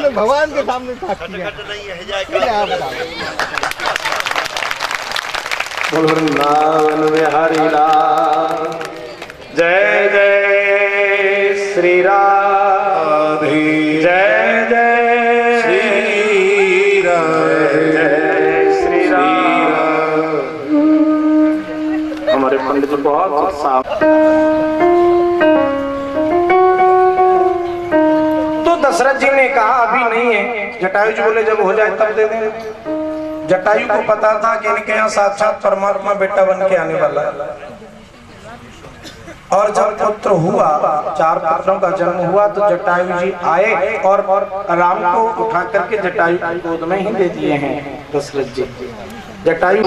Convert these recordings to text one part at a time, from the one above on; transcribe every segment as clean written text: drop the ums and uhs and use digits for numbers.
तुमने भगवान के सामने साक्षी है। बोल वृंदावन बिहारी लाल। जय जय श्री राम, जय जय श्री राम, जय श्री राम। हमारे पंडित जी बहुत साफ। तो दशरथ जी ने कहा अभी नहीं है। जटायु जी बोले जब हो जाए तब दे देंगे। जटायु को पता था कि इनके यहाँ साक्षात परमात्मा बेटा बन के आने वाला है। और जब पुत्र हुआ, 4 पुत्रों का जन्म हुआ, तो जटायु जी आए और राम को उठा करके जटायु की गोद में ही दे दिए हैं दशरथ जी। जटायु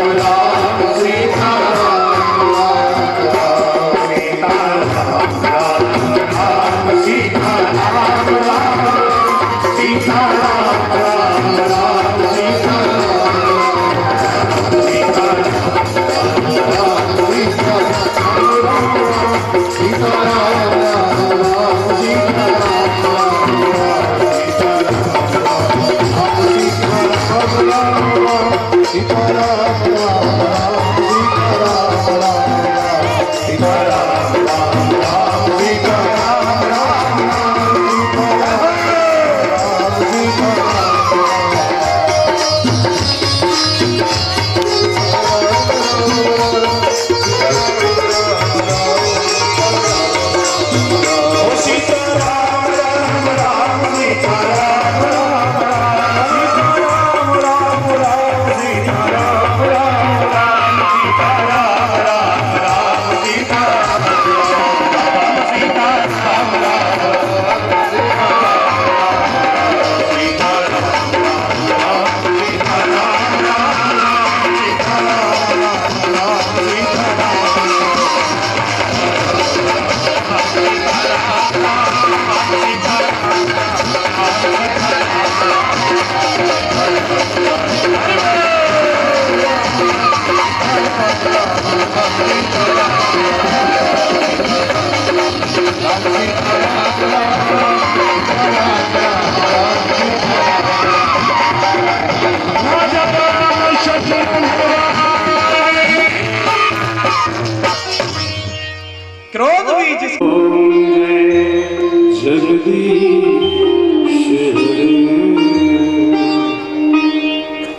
क्रोध भी जिस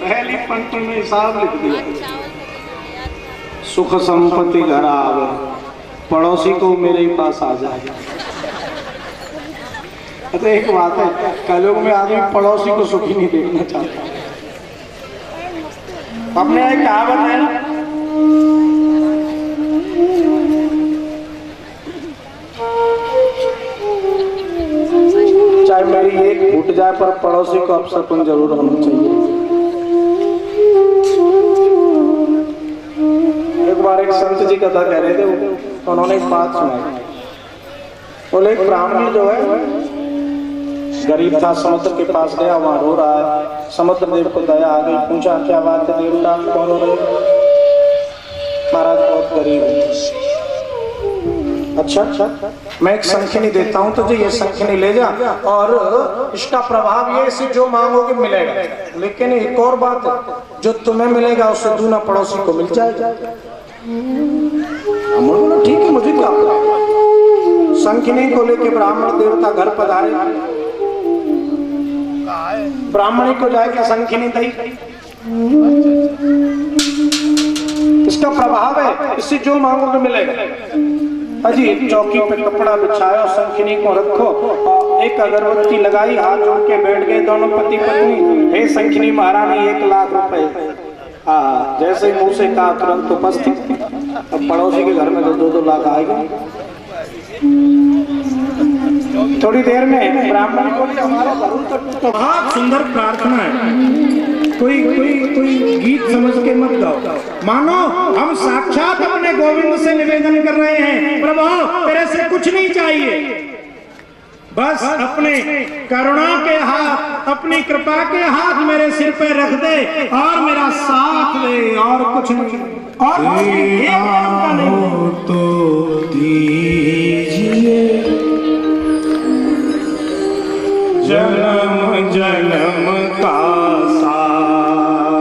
पहली पंक्ति में हिसाब लिख दिया। सुख संपत्ति घर आवे, पड़ोसी को मेरे ही पास आ जाए। अच्छा एक बात है, कलयुग में आदमी पड़ोसी को सुखी नहीं देखना चाहता। अपने एक कहावत है ना, चाहे मेरी एक फूट जाए पर पड़ोसी को अपशकुन जरूर होना चाहिए। एक बार एक संत जी कथा कह रहे थे, तो उन्होंने एक बात सुनाई। बोले एक ब्राह्मण जो है गरीब था, समुद्र के पास गया, वहां रो रहा है। समुद्र देव को दया आ गई, पूछा क्या बात है देवता, कौन रो रहे? महाराज बहुत गरीब है। अच्छा मैं एक संखिनी देता हूं तुझे, ये संखिनी ले जा और इसका प्रभाव ये से जो मांगोगे मिलेगा। लेकिन एक और बात है, जो तुम्हें मिलेगा उससे दूना पड़ोसी को मिल जाएगा। बोला ठीक है, मुझे क्या। संखिनी को लेके ब्राह्मण देवता घर पधारे। ब्राह्मणी को जाके संखिनी दी, इसका प्रभाव है, इससे जो मांगोगे मिलेगा। अजी चौकी पे कपड़ा बिछाया, संखिनी को रखो और एक अगरबत्ती लगाई, हाथ जोड़ के बैठ गए दोनों पति पत्नी। हे संखिनी महारानी 1 लाख रुपए। जैसे मुंह से कहा तुरंत उपस्थित। अब पड़ोसी के घर में तो 2-2 लाख आएगा। थोड़ी देर में ब्राह्मण को बहुत सुंदर प्रार्थना है। कोई गीत समझ के मत गाओ, मानो हम साक्षात अपने गोविंद से निवेदन कर रहे हैं, प्रभु तेरे से कुछ नहीं चाहिए, बस अपने करुणा के हाथ, अपनी कृपा के हाथ मेरे सिर पे रख दे और मेरा साथ दे, और कुछ नहीं। और तो दीजिए जन्म जन्म का साथ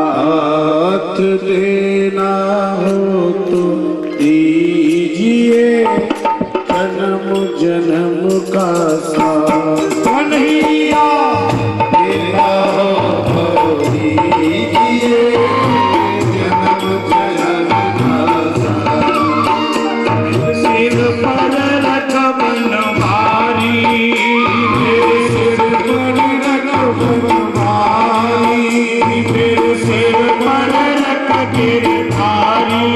देना हो तो दीजिए जन्म जन्म का साथ कन्हैया देना हो तो दीजिए जन्म जन्म का साथ सिर पर रख बनवारी सिर पर रख बनवारी मेरे सिर पर रख गिरधारी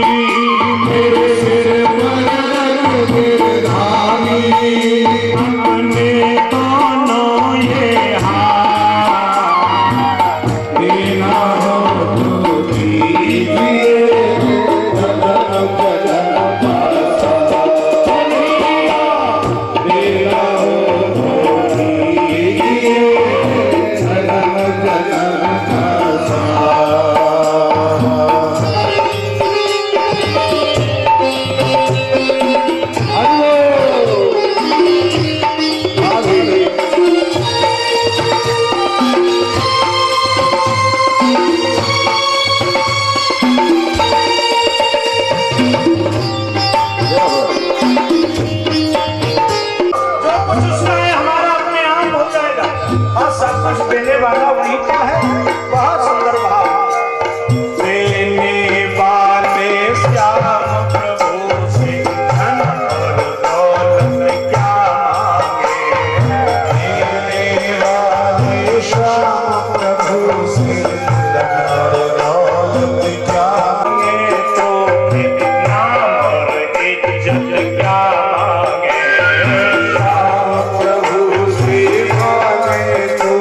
मेरे सिर पर रख गिरधारी अपने दोनों ये हाथ देना हो तो दीजिए देने वाला वही तो है। बहुत सुंदर भाव देने वाले श्याम प्रभु से धन और दौलत क्या मांगे देने वाले श्याम प्रभु से धन और दौलत क्या मांगे तो नाम और इज्जत क्या मांगे श्याम प्रभु से मांगे तो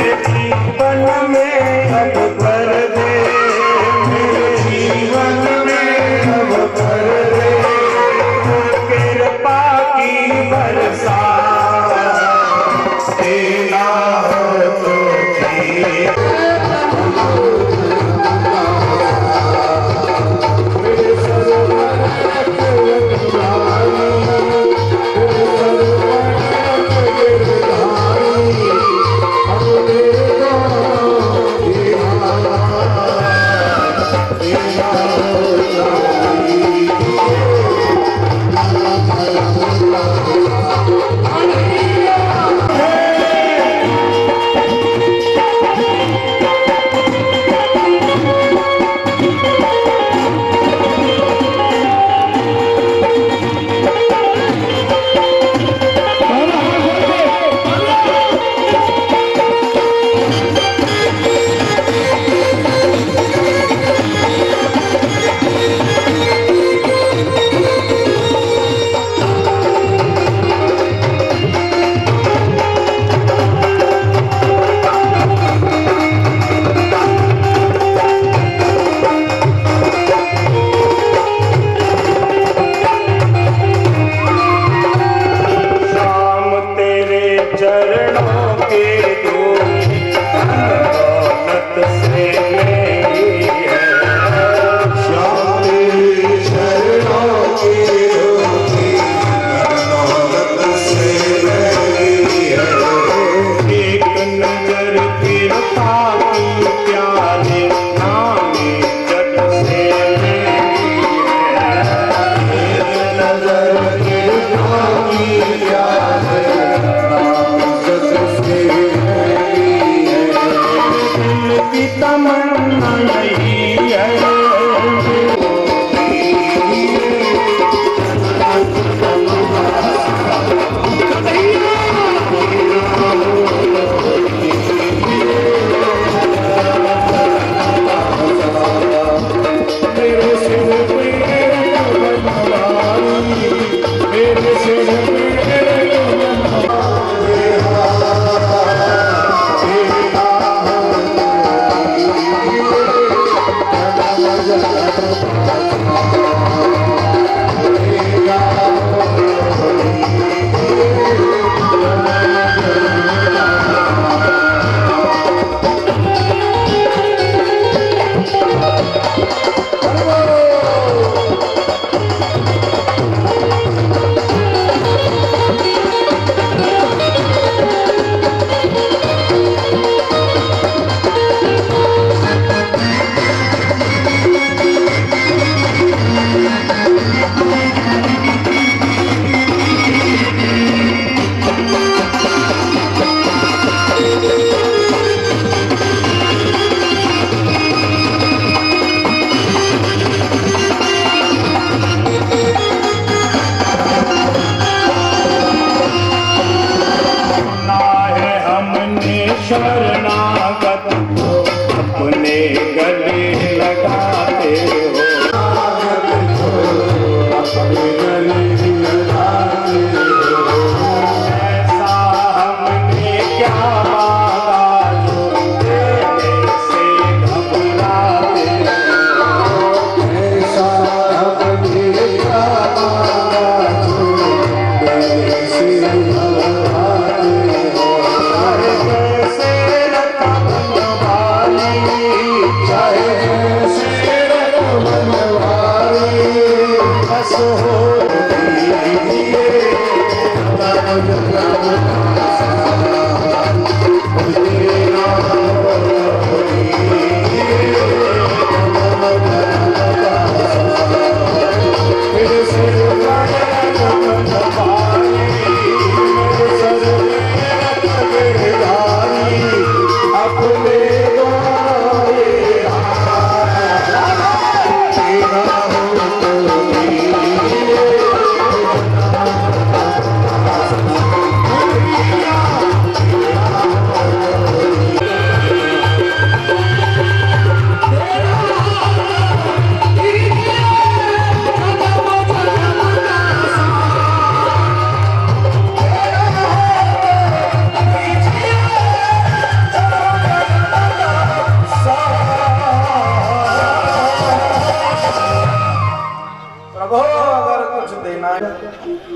जीवन में अब कर दे मेरे जीवन में अब कर दे कृपा की बरसात देना हो तो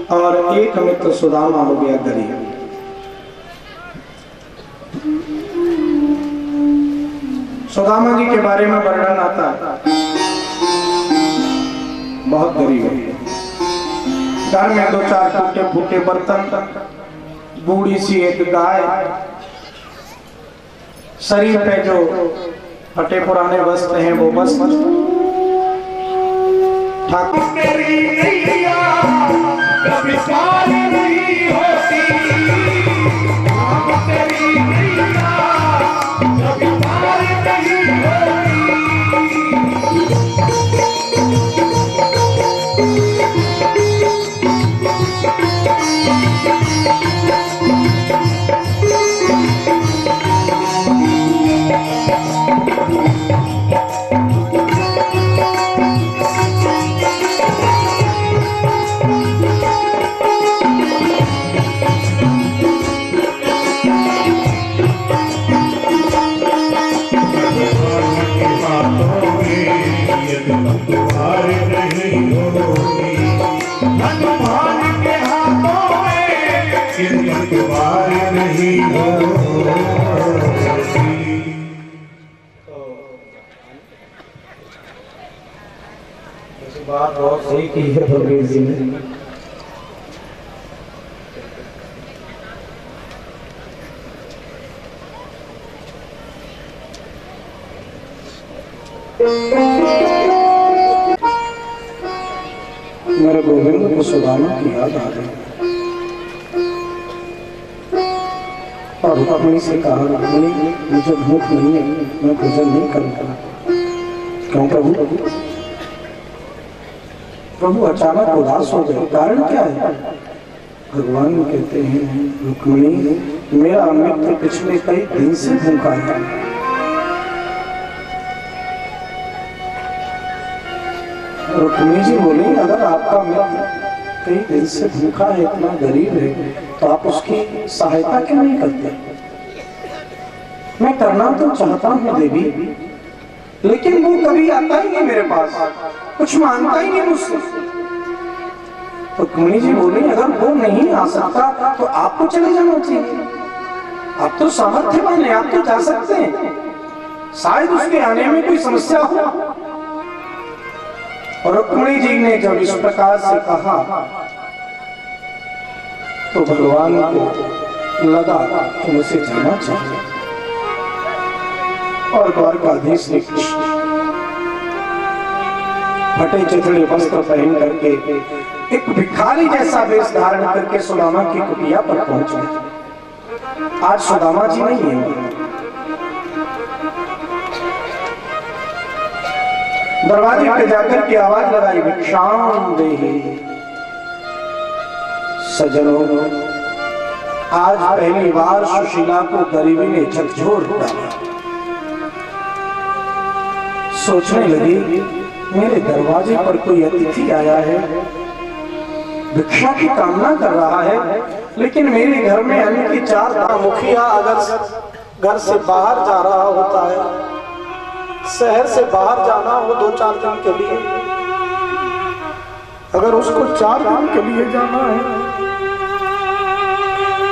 और एक मित्र सुदामा हो गया गरीब। सुदामा जी के बारे में वर्णन आता बहुत गरीब है, घर में 2-4 टूटे फूटे बर्तन, बूढ़ी सी एक गाय, शरीर पे जो फटे पुराने वस्त्र हैं वो वस्त्र। ठाकुर तेरी नैया कभी पार नहीं होती, तेरी नैया कभी पार नहीं होती। बात बहुत सही की है भगवीर जी ने। मेरे गोविंद को सुदामा की याद आ गई और रुक्मिणी से कहा, रुक्मिणी मुझे भूख नहीं है, मैं भोजन नहीं करूंगा। क्यों प्रभु? प्रभु अचानक उदास हो गए। कारण क्या है? भगवान कहते हैं, रुक्मिणी मेरा मित्र पिछले कई दिन से भूखा है। रुक्मिणी जी बोली, अगर आपका मित्र कई दिन से भूखा है, इतना गरीब है, तो आप उसकी सहायता क्यों नहीं करते? मैं करना तो चाहता हूँ देवी, लेकिन वो कभी आता ही नहीं मेरे पास, कुछ मांगता ही नहीं मुझसे। तो रुक्मिणी जी बोली, अगर वो नहीं आ सकता तो आपको चले जाना चाहिए। आप तो सामर्थ्यवान हैं, आप तो जा सकते हैं, शायद उसके आने में कोई समस्या हो। और रुक्मिणी जी ने जब इस प्रकार से कहा तो भगवान को लगा कि मुझे जाना चाहिए। और द्वारकाधीश ने फटे चिथड़े वस्त्र पहन करके एक भिखारी जैसा वेश धारण करके सुदामा की कुटिया पर पहुंचे। आज सुदामा जी नहीं है। दरवाजे पे जाकर के आवाज लगाई, भिक्षाम देहि। सज्जनों, आज पहली बार सुशीला को गरीबी ने झकझोर डाला। सोचने लगी, मेरे दरवाजे पर कोई अतिथि आया है, भिक्षा की कामना कर रहा है, लेकिन मेरे घर में अन्न की 4 दाम। मुखिया अगर घर से बाहर जा रहा होता है, शहर से बाहर जाना हो 2-4 दिन के लिए, अगर उसको 4 दिन के लिए जाना है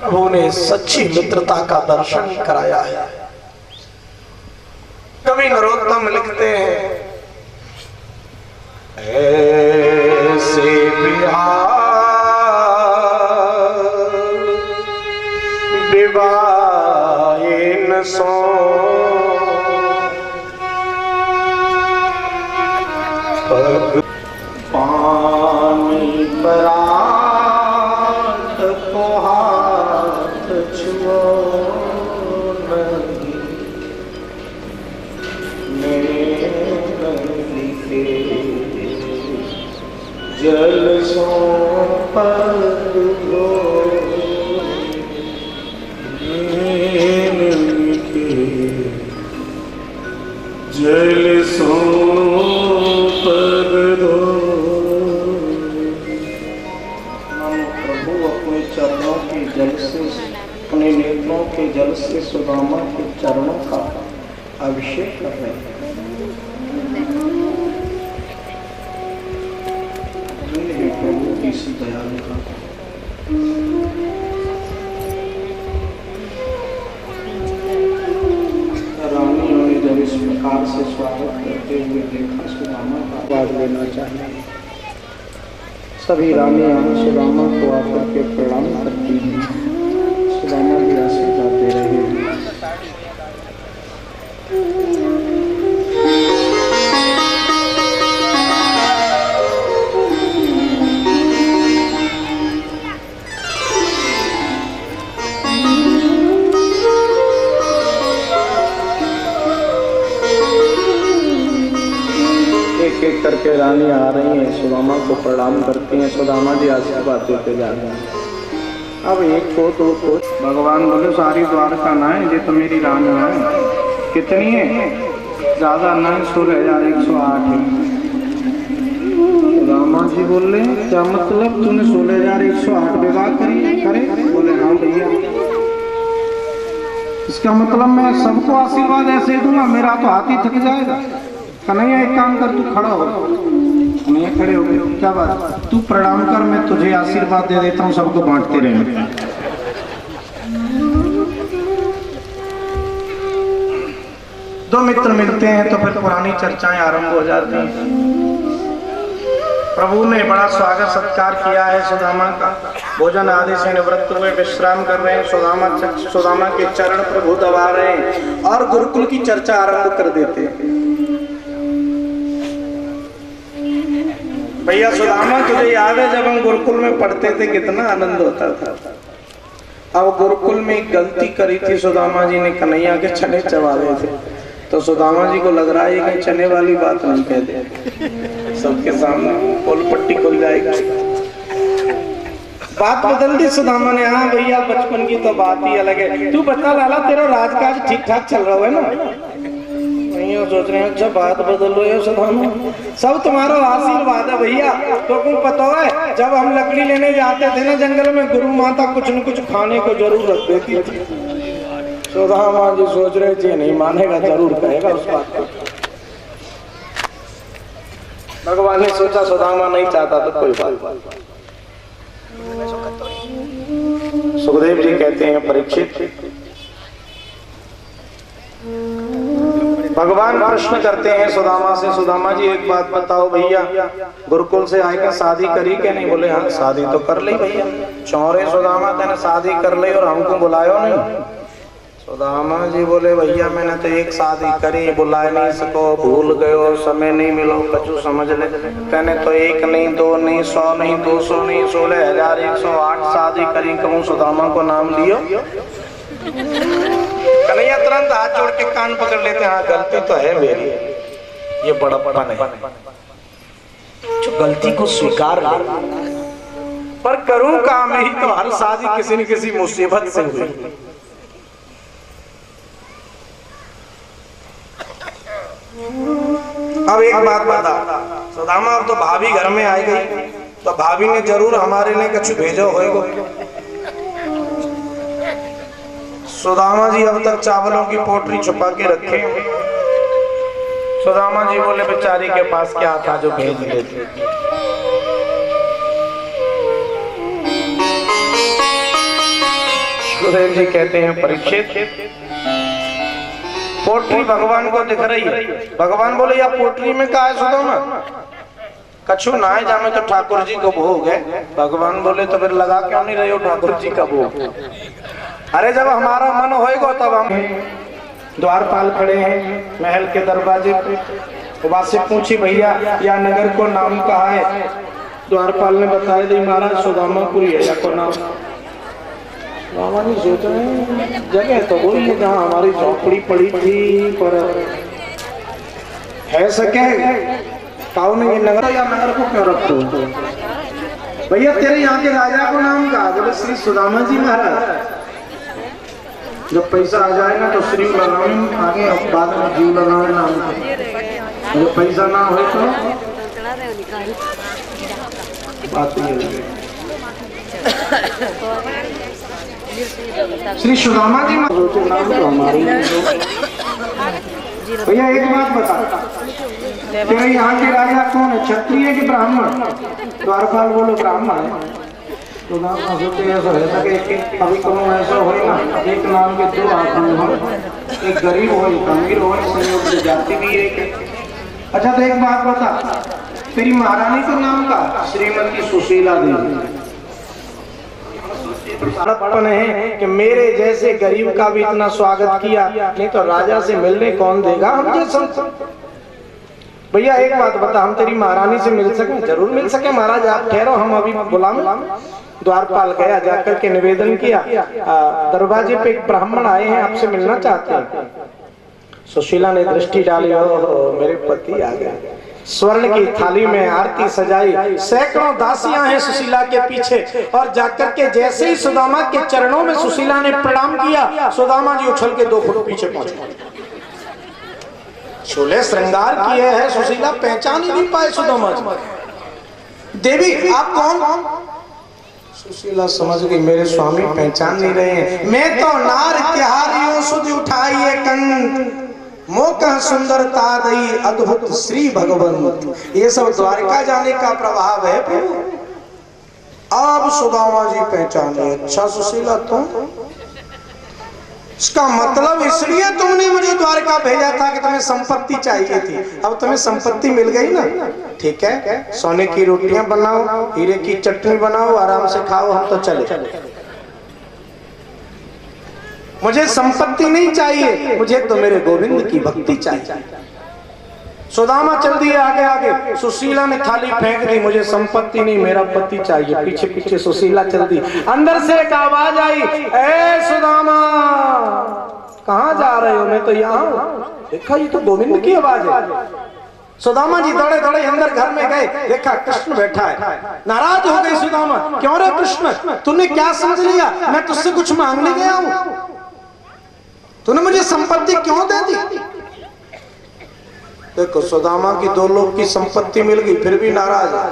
प्रभु ने सच्ची मित्रता का दर्शन कराया है। कवि नरोत्तम लिखते हैं, ऐसे बिहार विवाहे न सो पग पानी परात को हाथ छुओ नहीं, मेरे के जल सो पग दो, जल सो पग दो। प्रभु अपने चरणों के जल से, अपने नेत्रों के जल से सुदामा के चरणों का अभिषेक कर रहे हैं। प्रभु की इस दयालुता रानियों ने जब इस प्रकार से स्वागत करते हुए देखा, सुदामा का आवाज लेना चाहिए। सभी रानियां सुदामा को आकर के प्रणाम करती हैं। सुदामा भी आशीर्वाद दे रहे हैं। एक एक करके रानी आ रही हैं, सुदामा को प्रणाम करती हैं। सुदामा जी आशीर्वाद देते जा रहे हैं। अब एक को दो को भगवान बोले सारी द्वारका ना है, ये तो मेरी रानी है। कितनी है? ज्यादा ना है, 16,108 है। सुदामा जी बोल रहे हैं, क्या मतलब तूने 16,108 विवाह करे? बोले हाँ भैया। इसका मतलब मैं सबको आशीर्वाद ऐसे दूंगा, मेरा तो हाथ ही थक जाएगा। कन्हैया एक काम कर, तू खड़ा हो। कन्हैया खड़े हो गए। क्या बात? तू प्रणाम कर, मैं तुझे आशीर्वाद दे देता हूँ, सबको बांटते रहेंगे। दो मित्र मिलते हैं तो फिर पुरानी चर्चाएं आरंभ हो जाती हैं। प्रभु ने बड़ा स्वागत सत्कार किया है सुदामा का। भोजन आदि से निवृत्त हुए विश्राम कर रहे हैं। सुदामा के चरण प्रभु दबा रहे हैं और गुरुकुल की चर्चा आरंभ कर देते हैं। भैया सुदामा, तुझे याद है जब हम गुरुकुल में पढ़ते थे कितना आनंद होता था। अब गुरुकुल में एक गलती करी थी सुदामा जी ने, कन्हैया के चने चबा रहे थे। तो सुदामा जी को लग रहा है कि चने वाली बात नहीं कह दे, सबके सामने पोल पट्टी खुल जाएगी। बात बदल दी सुदामा ने। हाँ भैया, बचपन की तो बात ही अलग है। तू बता लाला, तेरा राजकाज ठीक ठाक चल रहा है ना? सोच रहे हैं, जब बात बदल रही है सुदामा, सब तुम्हारा आशीर्वाद है भैया। तो कुछ पता है, जब हम लकड़ी लेने जाते थे ना जंगल में, गुरु माता कुछ न कुछ खाने को जरूर रख देती थी। सुदामा जी सोच रहे थे नहीं मानेगा, जरूर कहेगा उस बात को। भगवान ने सोचा सुदामा नहीं चाहता तो कोई बात। सुखदेव जी कहते हैं, परीक्षित, भगवान प्रश्न करते हैं सुदामा से, सुदामा जी एक बात बताओ भैया, गुरुकुल से आएगा शादी करी के नहीं? बोले हाँ शादी तो कर ली भैया। चौरे सुदामा, तेने शादी कर ली और हमको बुलायो नहीं? सुदामा जी बोले भैया मैंने तो एक शादी करी, बुला नहीं सको, भूल गयो, समय नहीं मिलो, कछु समझ ले। कहने तो एक नहीं, दो नहीं, 100 नहीं, 200 नहीं, 16,108 शादी करी। कहूँ सुदामा को नाम लियो? कन्हैया तुरंत हाथ जोड़ के कान पकड़ लेते हैं। हाँ गलती तो है मेरी, ये बड़प्पन है, जो गलती को स्वीकार ले, पर करूं काम ही तो हर शादी किसी न किसी मुसीबत से हुई। अब एक बात बता सुदामा, अब तो भाभी घर में आई गई, तो भाभी ने जरूर हमारे लिए कुछ भेजो होएगा। सुदामा जी अब तक चावलों की पोटली छुपा के रखे। सुदामा जी बोले बेचारी के पास क्या था जो भेज लेते। सुखदेव जी कहते हैं परीक्षित, पोटली भगवान को दिख रही है। भगवान बोले या पोटली में का है सुदामा? कछु ना है जामे तो ठाकुर जी को भोग है। भगवान बोले तो फिर लगा क्यों नहीं रहे हो ठाकुर जी का भोग? अरे जब हमारा मन होएगा तब हम। द्वारपाल खड़े हैं महल के दरवाजे पे। बात से पूछी भैया या नगर को नाम कहा है? द्वारपाल ने बताया दी महाराज सुदामापुरी है या को नाम। मामा नहीं सोच रहे जगह तो वही है जहाँ हमारी झोपड़ी पड़ी थी, पर है सके काऊ ने ये नगर या नगर को क्यों रखते हो? भैया तेरे यहाँ के राजा को नाम कहा? बोले श्री सुदामा जी महाराज। जब पैसा आ जाए ना तो श्री लगावे आगे, अब बाद में जीव लगावे नाम को। जब पैसा ना हो तो बात ये श्री सुदामा जी नाम तो हमारी। भैया एक बात बता, तेरे यहाँ के राजा कौन है, क्षत्रिय कि ब्राह्मण? द्वारपाल बोलो ब्राह्मण है। सुदामा सोचे ऐसा है कि अभी कौन ऐसा हो ना, एक नाम के दो आदमी हो, एक गरीब हो एक अमीर हो, संयोग से जाति भी एक। अच्छा तो एक बात बता, तेरी महारानी का नाम का? श्रीमती सुशीला देवी। है कि मेरे जैसे गरीब का भी इतना स्वागत किया, नहीं तो राजा से मिलने कौन देगा हम जैसा। भैया एक बात बता, हम तेरी महारानी से मिल सके? जरूर मिल सके महाराज, आप ठहरो हम अभी बुलाएं। द्वारपाल गया, जाकर के निवेदन किया, दरवाजे पे एक ब्राह्मण आए हैं आपसे मिलना चाहते हैं। सुशीला ने दृष्टि डाली, ओ मेरे पति आ गए। स्वर्ण की थाली में आरती सजाई, सैकड़ों दासियां हैं सुशीला के पीछे, और जाकर के जैसे ही सुदामा के चरणों में सुशीला ने प्रणाम किया, सुदामा जी उछल के 2 फुट पीछे पहुंच गए। शोले श्रृंगार किए हैं सुशीला, पहचान ही नहीं पाए सुदामा जी। देवी आप कौन? सुशीला समझ गई मेरे स्वामी पहचान नहीं रहे हैं। मैं तो नार त्यारियों सुध उठाइए कंठ, मोका सुंदरता दई अद्भुत श्री भगवंत। ये सब द्वारका जाने का प्रभाव है प्रभु। अब सुदामा जी पहचाने, अच्छा सुशीला तुम, इसका मतलब इसलिए तुमने मुझे द्वारका भेजा था कि तुम्हें संपत्ति चाहिए थी। अब तुम्हें संपत्ति मिल गई ना, ठीक है, सोने की रोटियां बनाओ, हीरे की चटनी बनाओ, आराम से खाओ, हम तो चले। मुझे संपत्ति नहीं चाहिए, मुझे तो मेरे गोविंद की भक्ति चाहिए। सुदामा चल दिए आगे आगे, सुशीला ने थाली फेंक दी, मुझे संपत्ति नहीं मेरा पति चाहिए। पीछे पीछे सुशीला चल दी। अंदर से एक आवाज आई, ए सुदामा कहाँ जा रहे हो? मैं तो यहाँ हूँ। देखा ये तो गोविंद की आवाज है। सुदामा जी दौड़े दौड़े अंदर घर में गए, देखा कृष्ण बैठा है। नाराज हो गई सुदामा, क्यों रे कृष्ण, तूने क्या समझ लिया? मैं तुझसे कुछ मांगने गया हूँ, तूने मुझे संपत्ति क्यों दे दी? देखो सुदामा की 2 लोग की संपत्ति मिल गई, फिर भी नाराज है।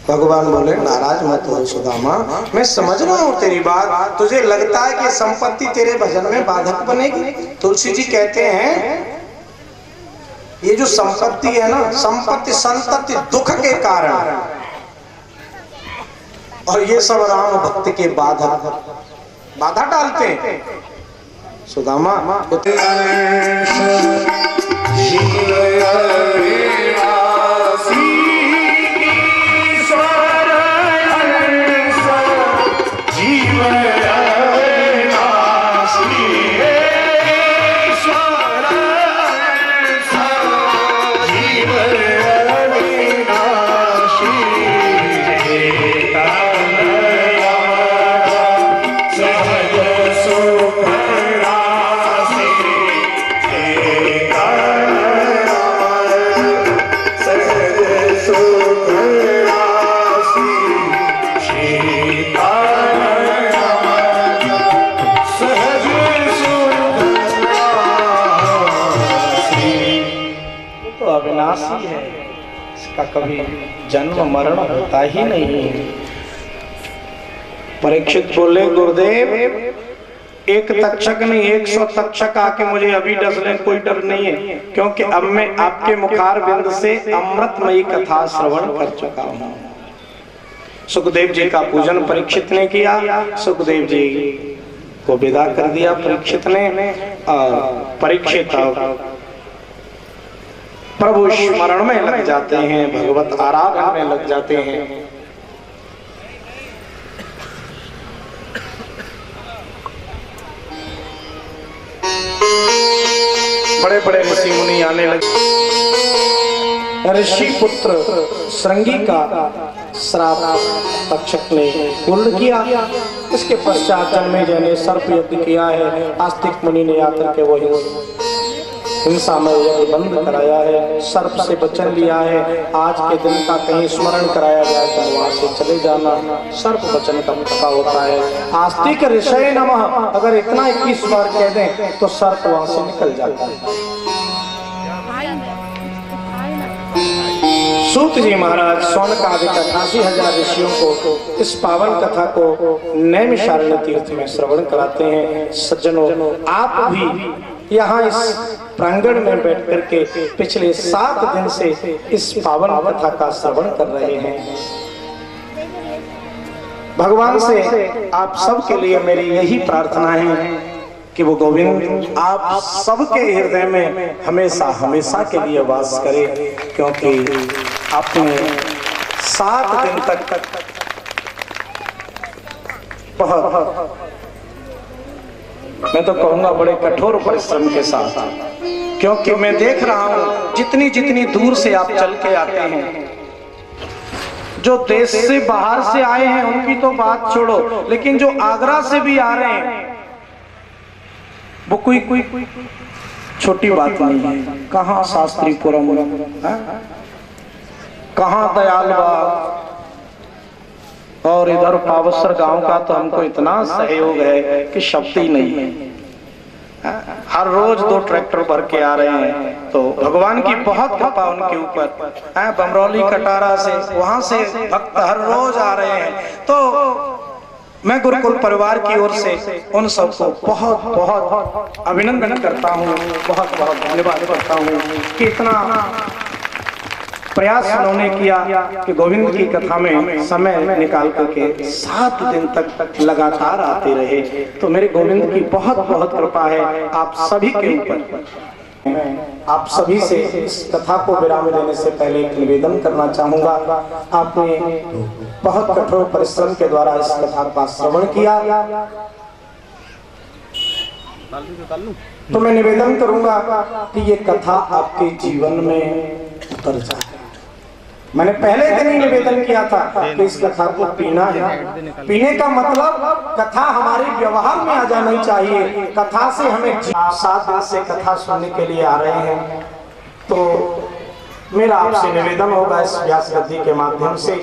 भगवान बोले नाराज मत हो सुदामा, मैं समझ रहा हूँ तेरी बात। तुझे लगता है कि संपत्ति तेरे भजन में बाधक बनेगी? तुलसी जी कहते हैं ये जो संपत्ति है ना, संपत्ति संतति दुख के कारण, और ये सब राम भक्त के बाधा डालते हैं। सुदामा अविनाशी है, इसका कभी जन्म मरण होता ही नहीं। परीक्षित बोले गुरुदेव एक तक्षक नहीं 100 तक्षक आके मुझे अभी डस लें, कोई डर नहीं है, क्योंकि अब मैं आपके मुखार बिंद से अमृतमयी कथा श्रवण कर चुका हूँ। सुखदेव जी का पूजन परीक्षित ने किया, सुखदेव जी को विदा कर दिया परीक्षित ने, और परीक्षित प्रभु स्मरण में लग जाते हैं, भगवत आराधना में लग जाते हैं। बड़े बड़े ऋषि मुनि आने लगे। ऋषि पुत्र श्रृंगी का श्राप तक्षक ने पूर्ण किया। इसके पश्चात जन्मेजय ने सर्प यज्ञ किया है। आस्तिक मुनि ने आकर के वो हिंसा में यज्ञ बंद कराया है, सर्प से वचन लिया है। आज के दिन का कहीं स्मरण कराया जाए तो वहां से चले जाना, सर्प वचन का पक्का होता है। आस्तिक ऋषय नमः अगर इतना 21 बार कह दें तो सर्प वहां से निकल जाता है। सूत जी महाराज सौनकादि 88,000 ऋषियों को इस पावन कथा को नैमिषारण्य तीर्थ में श्रवण कराते हैं। सज्जनों, आप भी यहाँ इस प्रांगण में बैठ करके पिछले 7 दिन से इस पावन कथा का श्रवण कर रहे हैं। भगवान से आप सबके लिए मेरी यही प्रार्थना है कि वो गोविंद आप सबके हृदय में हमेशा हमेशा के लिए वास करे, क्योंकि आपने 7 दिन तक बहुत, मैं तो कहूंगा बड़े कठोर परिश्रम के साथ, क्योंकि मैं देख रहा हूं जितनी जितनी दूर से आप चल के आते हैं, जो देश से बाहर से आए हैं उनकी तो बात छोड़ो, लेकिन जो आगरा से भी आ रहे हैं वो कोई छोटी बात नहीं है। कहाँ शास्त्रीपुरम, कहाँ दयालबाग, और इधर पावसर गांव का तो हमको इतना सहयोग है कि शब्द ही नहीं है। हर रोज 2 ट्रैक्टर भर के आ रहे हैं, तो भगवान की बहुत कृपा उनके ऊपर। बमरौली कटारा से वहां से भक्त हर रोज आ रहे हैं। तो मैं गुरुकुल परिवार की ओर से उन सबको बहुत बहुत अभिनंदन करता हूँ, बहुत बहुत धन्यवाद करता हूँ कि इतना प्रयास उन्होंने किया कि गोविंद की कथा में समय निकाल करके 7 दिन तक लगातार आते रहे। तो मेरे गोविंद की बहुत बहुत कृपा है आप सभी के ऊपर। आप सभी से इस कथा को विराम देने से पहले एक निवेदन करना चाहूंगा। आपने बहुत कठोर परिश्रम के द्वारा इस कथा का श्रवण किया, तो मैं निवेदन करूंगा कि ये कथा आपके जीवन में उतर जाए। मैंने पहले दिन ही निवेदन किया था कि इस कथा को पीना है। पीने का मतलब कथा हमारे व्यवहार में आ जानी चाहिए। कथा से हमें 7 दिन से कथा सुनने के लिए आ रहे हैं, तो मेरा आपसे निवेदन होगा इस व्यास गद्दी के माध्यम से,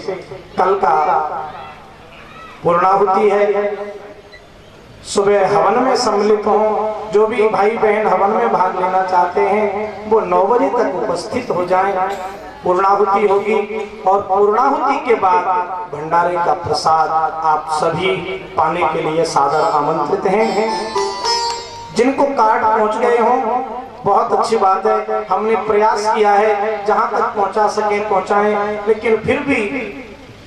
कल का पूर्णाहुति है, सुबह हवन में सम्मिलित हो। जो भी भाई बहन हवन में भाग लेना चाहते हैं वो 9 बजे तक उपस्थित हो जाएं। पूर्णाहुति होगी और पूर्णाहुति के बाद भंडारे का प्रसाद आप सभी पाने के लिए सादर आमंत्रित हैं। जिनको कार्ड पहुंच गए हों बहुत अच्छी बात है, हमने प्रयास किया है जहां तक पहुंचा सके पहुंचाएं, लेकिन फिर भी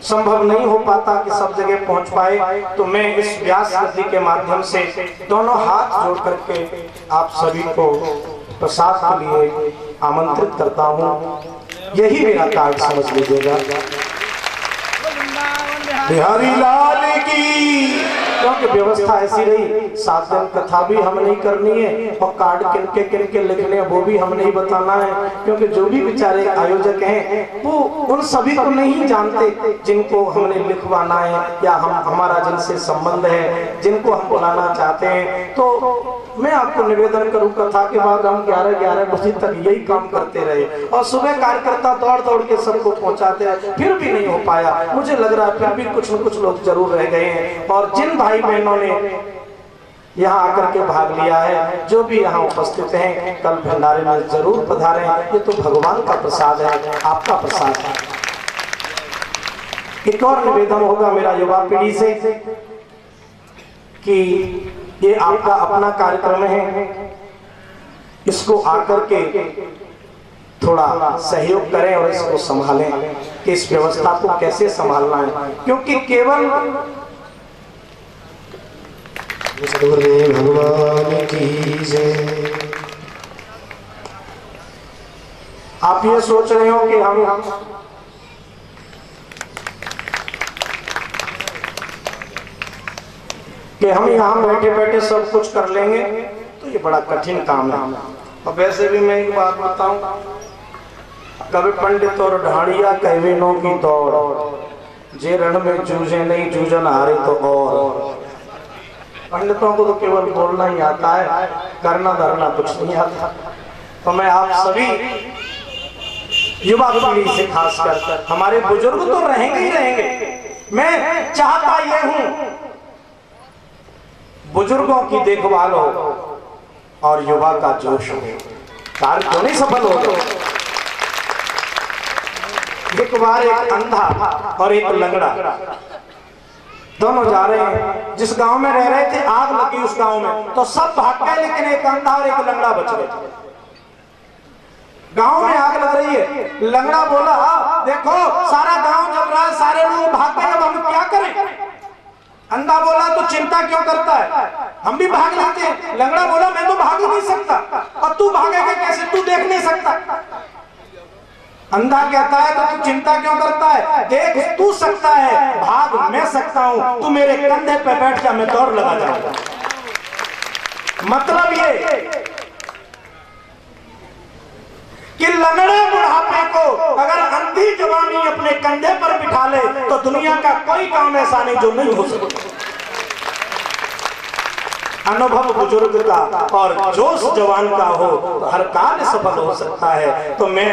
संभव नहीं हो पाता कि सब जगह पहुंच पाए। तो मैं इस व्यास गद्दी के माध्यम से दोनों हाथ जोड़ करके आप सभी को प्रसाद के लिए आमंत्रित करता हूं। यही मेरा कार्ड समझ लीजिएगा। बिहारी लाल की, क्योंकि व्यवस्था ऐसी रही 7 दिन कथा भी हम नहीं करनी है और कार्ड किनके लिखने वो भी हम नहीं बताना है, क्योंकि जो भी बेचारे आयोजक हैं वो उन सभी को नहीं जानते जिनको हमने लिखवाना है या हमारा जिनसे संबंध है, जिनको हम बुलाना चाहते हैं। तो मैं आपको निवेदन करूं, कथा के बाद हम 11 बजे तक यही काम करते रहे और सुबह कार्यकर्ता दौड़ के सबको पहुंचाते रहे, फिर भी नहीं हो पाया। मुझे लग रहा है फिर भी कुछ न कुछ लोग जरूर रह गए हैं, और जिन भाई बहनों ने यहाँ आकर के भाग लिया है, जो भी यहाँ उपस्थित हैं, कल भंडारे में जरूर पधारें। ये तो भगवान का प्रसाद है, आपका प्रसाद है। एक और निवेदन होगा मेरा युवा पीढ़ी से कि ये आपका अपना कार्यक्रम है, इसको आकर के थोड़ा सहयोग करें और इसको संभालें। कि इस व्यवस्था को कैसे संभालना है, क्योंकि केवल सदगुरुदेव भगवान की जय। आप ये सोच रहे हो कि हम यहाँ बैठे बैठे सब कुछ कर लेंगे, तो ये बड़ा कठिन काम है। और वैसे भी मैं एक बात बताऊं, कभी पंडित और ढाड़िया कहवे नो की दौड़, जे रण में जूझे नहीं जूझन हारे तो और। पंडितों को तो केवल बोलना ही आता है, करना धरना कुछ नहीं आता। तो मैं आप सभी युवा पीढ़ी से खासकर, हमारे बुजुर्ग तो रहेंगे ही रहेंगे, मैं चाहता ये हूं बुजुर्गों की देखभाल हो और युवा का जोश हो। कार्य क्यों नहीं सफल हो? एक बार एक अंधा और एक लंगड़ा दोनों जा रहे हैं, जिस गांव में रह रहे थे आग लगी उस गांव में, तो सब भाग गए, लेकिन एक अंधा और एक लंगड़ा बच गए। गांव में आग लग रही है, लंगड़ा बोला देखो सारा गांव जल रहा है, सारे लोग भाग गए, अब हम क्या करें? अंधा बोला तो चिंता क्यों करता है, हम भी भाग लेते हैं। लंगड़ा बोला मैं तो भाग ही नहीं सकता, और तू भागेगा कैसे, तू देख नहीं सकता। अंधा कहता है तो तू चिंता क्यों करता है, देख तू सकता है, भाग मैं सकता हूं, तू मेरे कंधे पे बैठ जा, मैं दौड़ लगा जाऊंगा। मतलब ये कि लंगड़े बुढ़ापे को अगर अंधी जवानी अपने कंधे पर बिठा ले तो दुनिया का कोई काम ऐसा नहीं जो नहीं हो सकता। अनुभव बुजुर्ग का और जोश जवान का हो तो हर कार्य सफल हो सकता है। तो मैं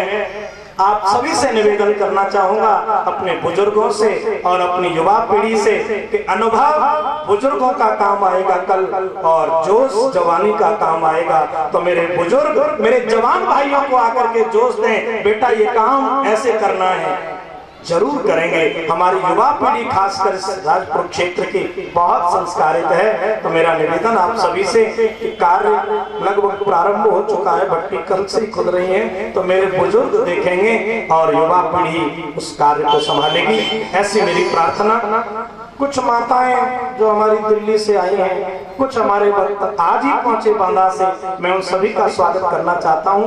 आप सभी से निवेदन करना चाहूंगा, अपने बुजुर्गों से और अपनी युवा पीढ़ी से, कि अनुभव बुजुर्गों का काम आएगा कल और जोश जवानी का काम आएगा। तो मेरे बुजुर्ग मेरे जवान भाइयों को आकर के जोश दें, बेटा ये काम ऐसे करना है, जरूर करेंगे। हमारी युवा पीढ़ी खासकर राजपुर क्षेत्र की बहुत संस्कारित है। तो मेरा निवेदन आप सभी से, कार्य लगभग प्रारंभ हो चुका है, भट्टी कल से खुद रही है, तो मेरे बुजुर्ग देखेंगे और युवा पीढ़ी उस कार्य को संभालेगी, ऐसी मेरी प्रार्थना। कुछ माताएं जो हमारी दिल्ली से आई हैं, कुछ हमारे भक्त आज ही पहुंचे बांदा से, मैं उन सभी का स्वागत करना चाहता हूं।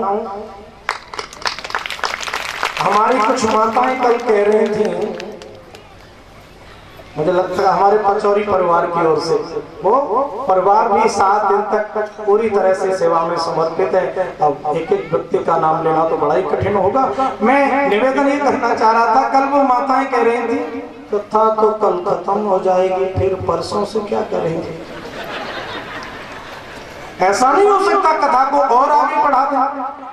हमारी कुछ माताएं कल कह रही थी, मुझे लगता है हमारे पचौरी परिवार की ओर से, वो परिवार भी 7 दिन तक पूरी तरह से सेवा में समर्पित है। अब एक एक व्यक्ति का नाम लेना तो बड़ा ही कठिन होगा। मैं निवेदन ये करना चाह रहा था, कल वो माताएं कह रही थी कथा तो कल खत्म हो जाएगी, फिर परसों से क्या करेंगे? ऐसा नहीं हो सकता, कथा को और आगे बढ़ा दें।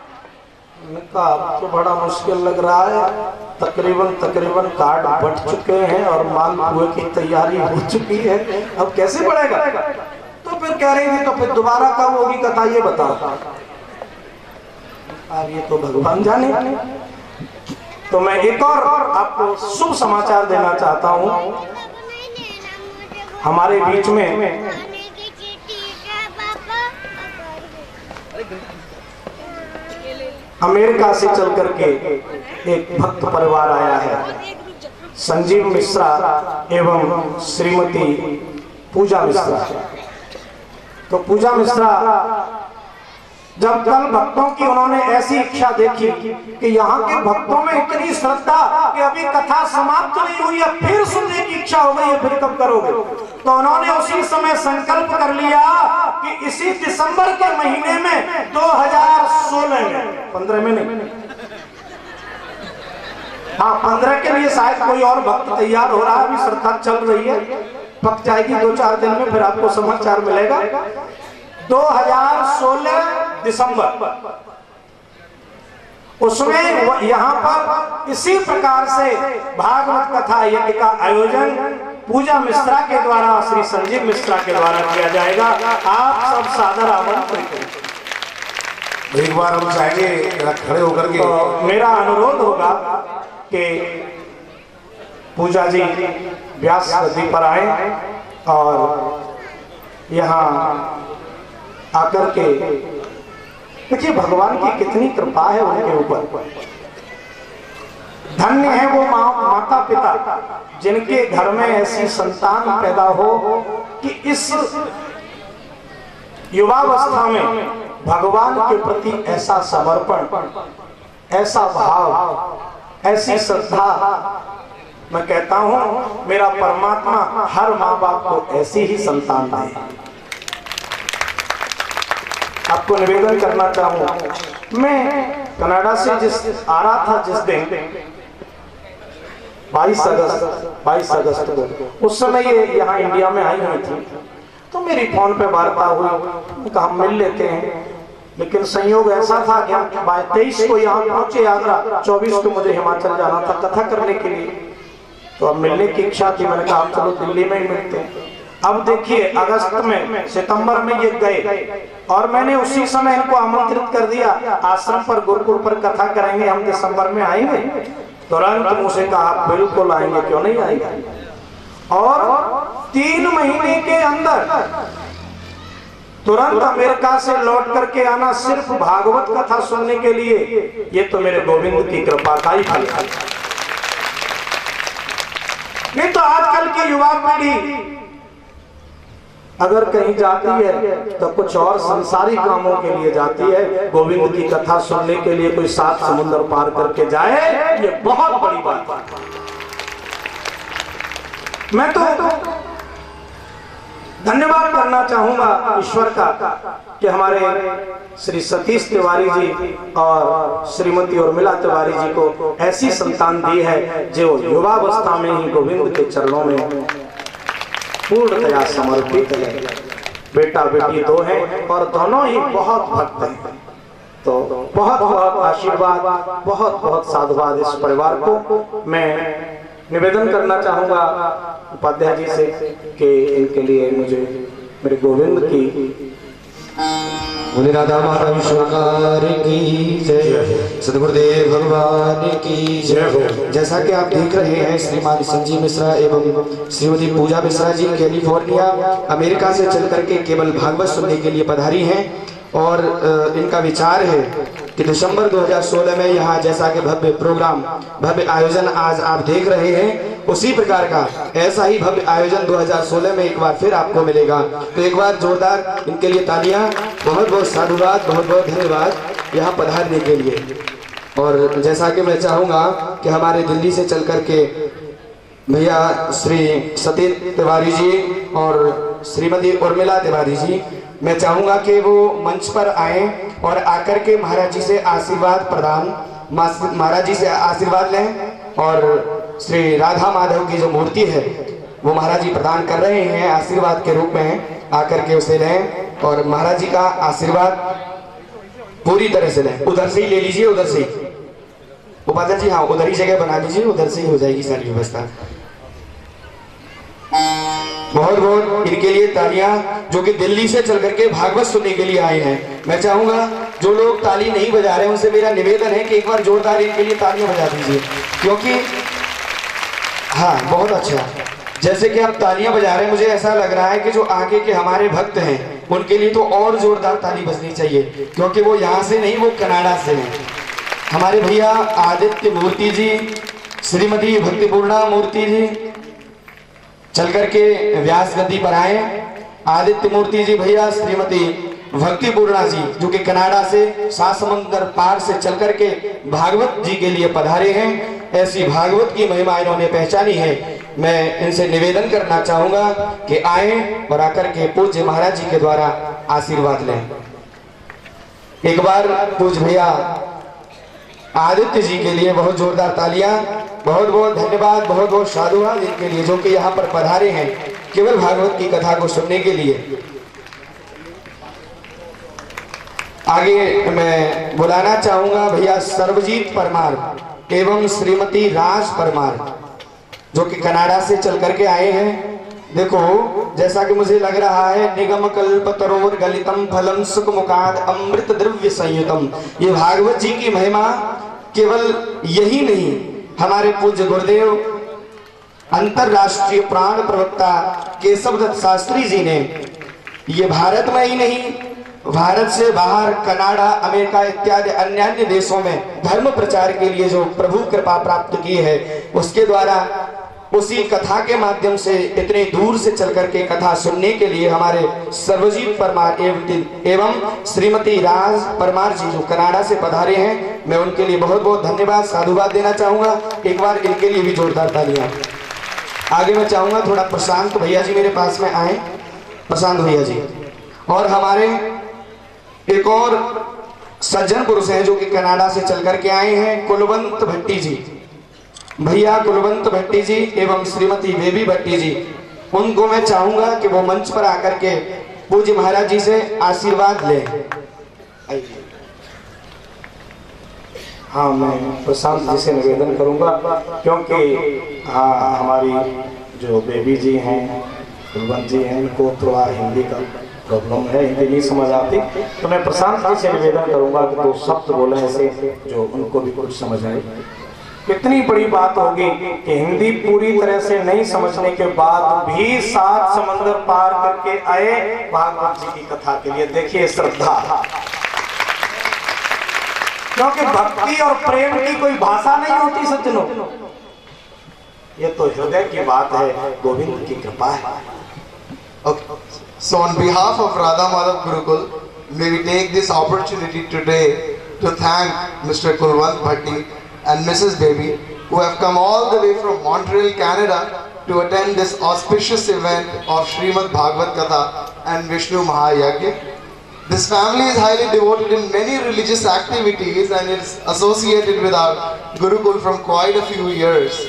तो बड़ा मुश्किल लग रहा है, तकरीबन कार्ड बट चुके हैं और मालपुए की तैयारी हो चुकी है, अब कैसे बढ़ेगा? तो फिर कह रही थी तो फिर दोबारा कब होगी कथा ये बता। अब ये तो भगवान जाने। तो मैं एक और आपको शुभ समाचार देना चाहता हूँ। हमारे बीच में अमेरिका से चल करके एक भक्त परिवार आया है, संजीव मिश्रा एवं श्रीमती पूजा मिश्रा। तो पूजा मिश्रा जब कल भक्तों की उन्होंने ऐसी इच्छा देखी कि यहाँ के भक्तों में इतनी श्रद्धा कि अभी कथा समाप्त नहीं हुई है, फिर सुनने की इच्छा हो गई है, फिर कब करोगे? तो उन्होंने उसी समय संकल्प कर लिया कि इसी दिसंबर के महीने में 2016 में, 15 में नहीं, हाँ 15 के लिए शायद कोई और भक्त तैयार हो रहा है, अभी श्रद्धा चल रही है, पक जाएगी 2-4 दिन में, फिर आपको समाचार मिलेगा। 2016 दिसंबर, उसमें यहाँ पर इसी प्रकार से भागवत कथा यज्ञ का आयोजन पूजा मिश्रा के द्वारा, श्री संजीव मिश्रा के द्वारा किया जाएगा। आप सब सादर आमंत्रित हैं। एक बार हम चाहेंगे खड़े होकर के, तो मेरा अनुरोध होगा कि पूजा जी व्यास नदी पर आए और यहाँ आकर के देखिए भगवान की कितनी कृपा है उनके ऊपर। धन्य है वो माता पिता जिनके घर में ऐसी संतान पैदा हो कि इस युवावस्था में भगवान के प्रति ऐसा समर्पण, ऐसा भाव, ऐसी श्रद्धा। मैं कहता हूं मेरा परमात्मा हर माँ बाप को ऐसी ही संतान दे। आपको निवेदन करना चाहूं, मैं कनाडा से जिस आ रहा था जिस दिन 22 अगस्त को, उस समय ये यहाँ इंडिया में आई हुई थी, तो मेरी फोन पे वार्ता हुई, कहा हम मिल लेते हैं। लेकिन संयोग ऐसा था कि हम 23 को यहाँ पहुंचे आगरा, 24 को मुझे हिमाचल जाना था कथा करने के लिए। तो अब मिलने की इच्छा थी, मैंने कहा चलो दिल्ली में ही मिलते हैं। अब देखिए अगस्त में, सितंबर में ये गए और मैंने उसी समय इनको आमंत्रित कर दिया आश्रम पर, गुरुकुल पर कथा करेंगे, हम दिसंबर में आएंगे। तुरंत मुझसे कहा बिल्कुल आएंगे, क्यों नहीं आएंगे। और 3 महीने के अंदर तुरंत अमेरिका से लौट करके आना सिर्फ भागवत कथा सुनने के लिए, ये तो मेरे गोविंद की कृपा का ही फल है। नहीं तो आजकल की युवा पीढ़ी अगर कहीं जाती है तो कुछ और संसारी कामों के लिए जाती है। गोविंद की कथा सुनने के लिए कोई 7 समुद्र पार करके जाए, ये बहुत बड़ी बात है। मैं तो धन्यवाद करना चाहूंगा ईश्वर का कि हमारे श्री सतीश तिवारी जी और श्रीमती उर्मिला तिवारी जी को ऐसी संतान दी है जो युवावस्था में ही गोविंद के चरणों में पूर्णतया समर्पित है। बेटा बेटी 2 हैं और दोनों ही बहुत भक्त हैं। तो बहुत बहुत आशीर्वाद, बहुत बहुत साधुवाद इस परिवार को। मैं निवेदन करना चाहूंगा उपाध्याय जी से कि इनके लिए मुझे मेरे गोविंद की बोले राधा माधव सरकार की जय, सदगुरुदेव भगवान की जय। जैसा कि आप देख रहे हैं श्रीमान संजीव मिश्रा एवं श्रीमती पूजा मिश्रा जी कैलिफोर्निया अमेरिका से चल करके केवल भागवत सुनने के लिए पधारी हैं और इनका विचार है कि दिसंबर 2016 में यहाँ जैसा कि भव्य प्रोग्राम, भव्य आयोजन आज आप देख रहे हैं, उसी प्रकार का ऐसा ही भव्य आयोजन 2016 में एक बार फिर आपको मिलेगा। तो एक बार जोरदार इनके लिए तालियां। बहुत बहुत साधुवाद, बहुत बहुत धन्यवाद यहाँ पधारने के लिए। और जैसा कि मैं चाहूँगा कि हमारे दिल्ली से चल करके भैया श्री सतीश तिवारी जी और श्रीमती उर्मिला तिवारी जी, मैं चाहूँगा कि वो मंच पर आए और आकर के महाराज जी से आशीर्वाद लें। और श्री राधा माधव की जो मूर्ति है वो महाराज जी प्रदान कर रहे हैं आशीर्वाद के रूप में, आकर के उसे लें और महाराज जी का आशीर्वाद पूरी तरह से लें। उधर से ही ले लीजिए, उधर से ही उपाध्याय जी, हाँ उधर ही जगह बना लीजिए, उधर से ही हो जाएगी सारी व्यवस्था। बहुत बहुत इनके लिए तालियां जो कि दिल्ली से चल करके भागवत सुनने के लिए आए हैं। मैं चाहूंगा जो लोग ताली नहीं बजा रहे हैं उनसे मेरा निवेदन है कि एक बार जोरदार इनके लिए तालियां बजा दीजिए, क्योंकि हाँ बहुत अच्छा, जैसे कि आप तालियां बजा रहे हैं मुझे ऐसा लग रहा है कि जो आगे के हमारे भक्त हैं उनके लिए तो और जोरदार ताली बजनी चाहिए, क्योंकि वो यहाँ से नहीं, वो कनाडा से हैं। हमारे भैया आदित्य मूर्ति जी, श्रीमती भक्तिपूर्णा मूर्ति जी चल करके व्यास गद्दी पर आए। आदित्य मूर्ति जी भैया, श्रीमती भक्तिपूर्णा जी जो कि कनाडा से 7 समुद्र पार से चल करके भागवत जी के लिए पधारे हैं। ऐसी भागवत की महिमा इन्होंने पहचानी है। मैं इनसे निवेदन करना चाहूंगा कि आए और आकर के पूज्य महाराज जी के द्वारा आशीर्वाद लें। एक बार पूज्य भैया आदित्य जी के लिए बहुत जोरदार तालियां। बहुत बहुत धन्यवाद, बहुत बहुत साधुवाद इनके लिए जो कि यहाँ पर पधारे हैं केवल भागवत की कथा को सुनने के लिए। आगे मैं बुलाना चाहूंगा भैया सर्वजीत परमार एवं श्रीमती राज परमार जो कि कनाडा से चल करके आए हैं। देखो जैसा कि मुझे लग रहा है, निगम कल्प तरोवर गलितम फलम सुख मुखाद अमृत द्रव्य संयुतम। ये भागवत जी की महिमा केवल यही नहीं, हमारे पूज्य गुरुदेव अंतरराष्ट्रीय प्राण प्रवक्ता केशव दत्त शास्त्री जी ने ये भारत में ही नहीं भारत से बाहर कनाडा, अमेरिका इत्यादि अन्य देशों में धर्म प्रचार के लिए जो प्रभु कृपा प्राप्त की है, उसके द्वारा उसी कथा के माध्यम से इतने दूर से चल करके कथा सुनने के लिए हमारे सर्वजीत परमार एवं श्रीमती राज परमार जी जो कनाडा से पधारे हैं, मैं उनके लिए बहुत बहुत धन्यवाद साधुवाद देना चाहूंगा। एक बार इनके लिए भी जोरदार तालियां। आगे मैं चाहूंगा थोड़ा प्रशांत भैया जी मेरे पास में आए, प्रशांत भैया जी, और हमारे एक और सज्जन पुरुष हैं जो कि कनाडा से चल करके आए हैं, कुलवंत भट्टी जी, भैया कुलवंत भट्टी जी एवं श्रीमती बेबी भट्टी जी। उनको मैं चाहूंगा कि वो मंच पर आकर के पूज्य महाराज जी से आशीर्वाद लें। हाँ, मैं प्रशांत जी से निवेदन करूंगा, क्योंकि हाँ हमारी जो बेबी जी हैं, कुलवंत जी हैं, इनको थोड़ा हिंदी का प्रॉब्लम है, हिंदी नहीं समझ आती, तो मैं प्रशांत जी से निवेदन करूंगा कि 2 शब्द बोले ऐसे जो उनको भी कुछ समझ आए। कितनी बड़ी बात होगी कि हिंदी पूरी तरह से नहीं समझने के बाद भी 7 समंदर पार करके आए भागवत जी की कथा के लिए। देखिए श्रद्धा, क्योंकि भक्ति और प्रेम की कोई भाषा नहीं होती सज्जनों, ये तो हृदय की बात है, गोविंद की कृपा है। Okay. So on behalf of Radha Madhav Gurukul, may we take this opportunity today to thank Mr. Kulwant Bhatti and Mrs. Baby, who have come all the way from Montreal, Canada to attend this auspicious event of Srimad Bhagavad Katha and Vishnu Mahayagya. This family is highly devoted in many religious activities and is associated with our Gurukul from quite a few years.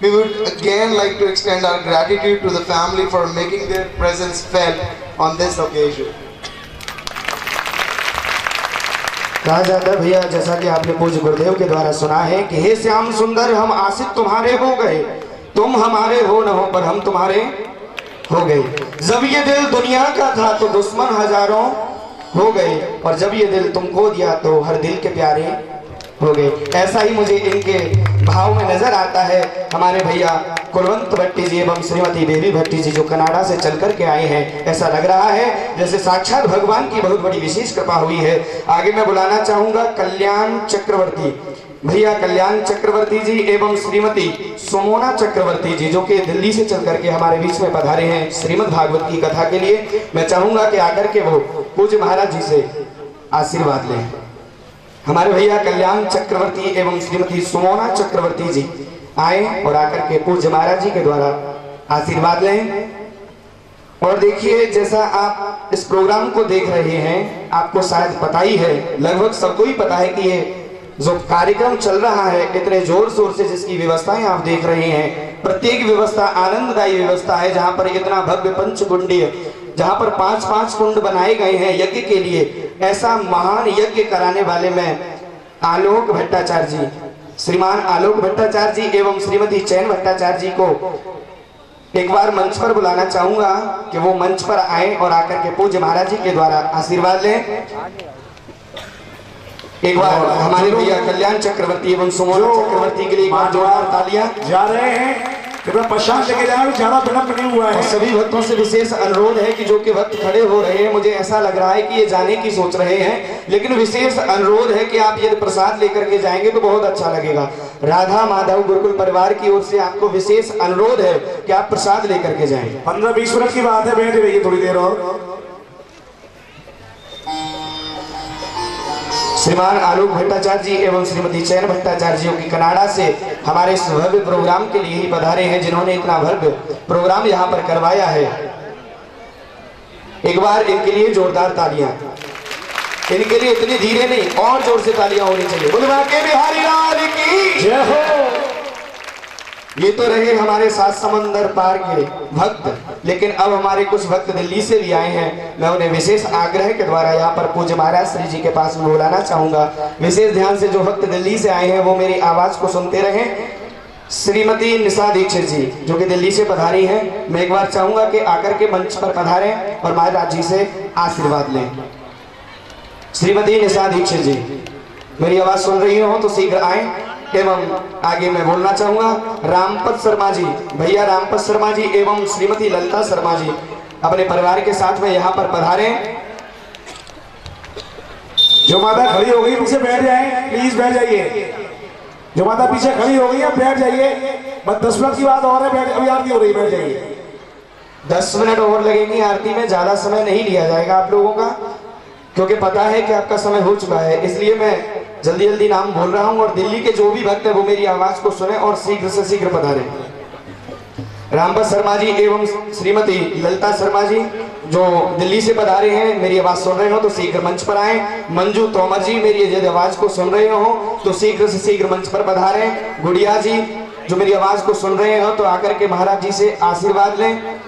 We would again like to extend our gratitude to the family for making their presence felt on this occasion. कहा जाता है भैया, जैसा कि आपने पूज्य गुरुदेव के द्वारा सुना है कि हे श्याम सुंदर हम आशिक तुम्हारे हो गए, तुम हमारे हो न हो पर हम तुम्हारे हो गए। जब ये दिल दुनिया का था तो दुश्मन हजारों हो गए, और जब ये दिल तुमको दिया तो हर दिल के प्यारे हो गए। ऐसा ही मुझे इनके भाव में नजर आता है। हमारे भैया कुलवंत भट्टी जी एवं श्रीमती बेबी भट्टी जी जो कनाडा से चल करके आए हैं, ऐसा लग रहा है जैसे साक्षात भगवान की बहुत बड़ी विशेष कृपा हुई है। आगे मैं बुलाना चाहूंगा कल्याण चक्रवर्ती, भैया कल्याण चक्रवर्ती जी एवं श्रीमती सुमोना चक्रवर्ती जी जो कि दिल्ली से चल करके हमारे बीच में पधारे हैं श्रीमद् भागवत की कथा के लिए। मैं चाहूंगा कि आकर के वो पूज्य महाराज जी से आशीर्वाद लें। हमारे भैया कल्याण चक्रवर्ती एवं श्रीमती सुमोना चक्रवर्ती जी आए और आकर के पूज्य महाराज जी के द्वारा आशीर्वाद लें। और देखिए, जैसा आप इस प्रोग्राम को देख रहे हैं, आपको शायद पता ही है, लगभग सबको ही पता है कि ये जो कार्यक्रम चल रहा है इतने जोर शोर से, जिसकी व्यवस्थाएं आप देख रहे हैं, प्रत्येक व्यवस्था आनंददायी व्यवस्था है, जहां पर इतना भव्य पंचकुंडीय, जहां पर 5-5 कुंड बनाए गए हैं यज्ञ के लिए। ऐसा महान यज्ञ कराने वाले में आलोक भट्टाचार्य जी, श्रीमान आलोक भट्टाचार्य जी एवं श्रीमती चैन भट्टाचार्य जी को एक बार मंच पर बुलाना चाहूंगा कि वो मंच पर आए और आकर के पूज्य महाराज जी के द्वारा आशीर्वाद लें। एक बार हमारे भैया कल्याण चक्रवर्ती एवं सुमोना चक्रवर्ती के लिए एक बार जोरदार तालियां। जा रहे हैं, कृपया प्रशांत लेके जाना, ज्यादा विलंब नहीं हुआ है। सभी भक्तों से विशेष अनुरोध है कि जो कि भक्त खड़े हो रहे हैं, मुझे ऐसा लग रहा है कि ये जाने की सोच रहे हैं, लेकिन विशेष अनुरोध है कि आप यदि प्रसाद लेकर के जाएंगे तो बहुत अच्छा लगेगा। राधा माधव गुरुकुल परिवार की ओर से आपको विशेष अनुरोध है कि आप प्रसाद लेकर के जाएं। 15-20 मिनट की बात है, बैठे रहिए थोड़ी देर और। श्रीमान आलोक भट्टाचार्य जी एवं श्रीमती चैन भट्टाचार्य जी की कनाडा से हमारे इस भव्य प्रोग्राम के लिए ही पधारे हैं, जिन्होंने इतना भव्य प्रोग्राम यहाँ पर करवाया है। एक बार इनके लिए जोरदार तालियां। इनके लिए इतनी धीरे नहीं, और जोर से तालियां होनी चाहिए। बुलवा के बिहारी लाल की जय हो। ये तो रहे हमारे 7 समंदर पार के भक्त, लेकिन अब हमारे कुछ भक्त दिल्ली से भी आए हैं। मैं उन्हें विशेष आग्रह के द्वारा यहाँ पर पूज्य महाराज श्री जी के पास में बुलाना चाहूंगा। विशेष ध्यान से जो भक्त दिल्ली से आए हैं वो मेरी आवाज को सुनते रहें। श्रीमती निशा दीक्षित जी जो कि दिल्ली से पधारी हैं, मैं एक बार चाहूंगा कि आकर के मंच पर पधारें और महाराज जी से आशीर्वाद लें। श्रीमती निशा दीक्षित जी, मेरी आवाज सुन रही हो तो शीघ्र आए। एवं आगे मैं बोलना चाहूंगा रामपत शर्मा जी, भैया रामपत शर्मा जी एवं श्रीमती ललिता शर्मा जी अपने परिवार के साथ में यहाँ पर पधारे। जो माता खड़ी हो गई पीछे बैठ जाए, प्लीज बैठ जाइए। जो माता पीछे खड़ी हो गई है बैठ जाइए, बस 10 मिनट की बात और है, बैठ, अभी आरती हो रही, बैठ जाइए। 10 मिनट और लगेंगी आरती में, ज्यादा समय नहीं लिया जाएगा आप लोगों का, क्योंकि पता है कि आपका समय हो चुका है, इसलिए मैं जल्दी जल्दी नाम बोल रहा हूं। और दिल्ली के जो भी भक्त है वो मेरी आवाज को सुने और शीघ्र से शीघ्र पधारे। रामपत शर्मा जी एवं श्रीमती ललिता शर्मा जी जो दिल्ली से पधारे हैं, मेरी आवाज सुन रहे हो तो शीघ्र मंच पर आए। मंजू तोमर जी मेरी यदि आवाज को सुन रहे हो तो शीघ्र से शीघ्र मंच पर पधारे। गुड़िया जी जो मेरी आवाज को सुन रहे हो तो आकर के महाराज जी से आशीर्वाद लें।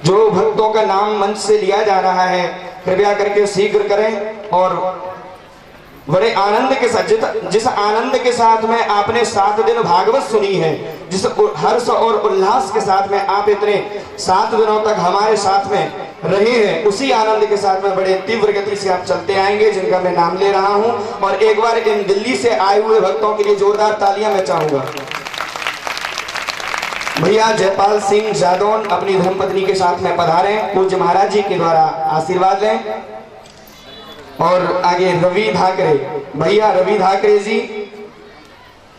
जो भक्तों का नाम मंच से लिया जा रहा है कृपया करके शीघ्र करें। और बड़े आनंद के साथ, जिस आनंद के साथ में आपने 7 दिन भागवत सुनी है, जिस हर्ष और उल्लास के साथ में आप इतने 7 दिनों तक हमारे साथ में रहे हैं, उसी आनंद के साथ में बड़े तीव्र गति से आप चलते आएंगे, जिनका मैं नाम ले रहा हूं। और एक बार इन दिल्ली से आए हुए भक्तों के लिए जोरदार तालियां मैं चाहूंगा। भैया जयपाल सिंह जादौन अपनी धर्मपत्नी के साथ में पधारे, पूज्य महाराज जी के द्वारा आशीर्वाद लें। और आगे रवि धाकरे, भैया रवि धाकरे जी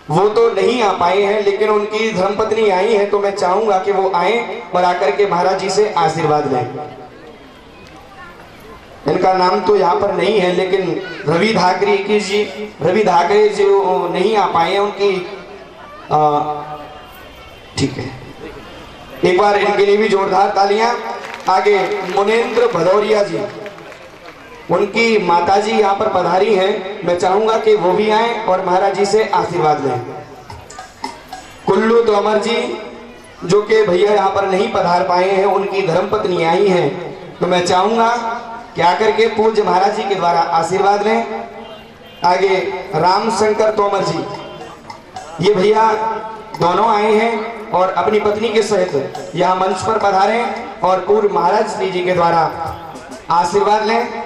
वो तो नहीं आ पाए हैं, लेकिन उनकी धर्मपत्नी आई है, तो मैं चाहूंगा कि वो आए और आकर के महाराज जी से आशीर्वाद लें। इनका नाम तो यहाँ पर नहीं है, लेकिन रवि धाकरे जी नहीं आ पाए हैं, उनकी ठीक है, एक बार इनके लिए भी जोरदार तालियां। आगे मुनेंद्र भदौरिया जी, उनकी माताजी यहाँ पर पधारी हैं, मैं चाहूंगा कि वो भी आए और महाराज जी से आशीर्वाद लें। कुल्लू तोमर जी जो कि भैया यहाँ पर नहीं पधार पाए हैं, उनकी धर्मपत्नी आई हैं, तो मैं चाहूंगा कि आकर के पूज्य महाराज जी के द्वारा आशीर्वाद लें। आगे रामशंकर तोमर जी, ये भैया दोनों आए हैं और अपनी पत्नी के सहित यहाँ मंच पर पधारे और पूर्व महाराज श्री जी के द्वारा आशीर्वाद लें।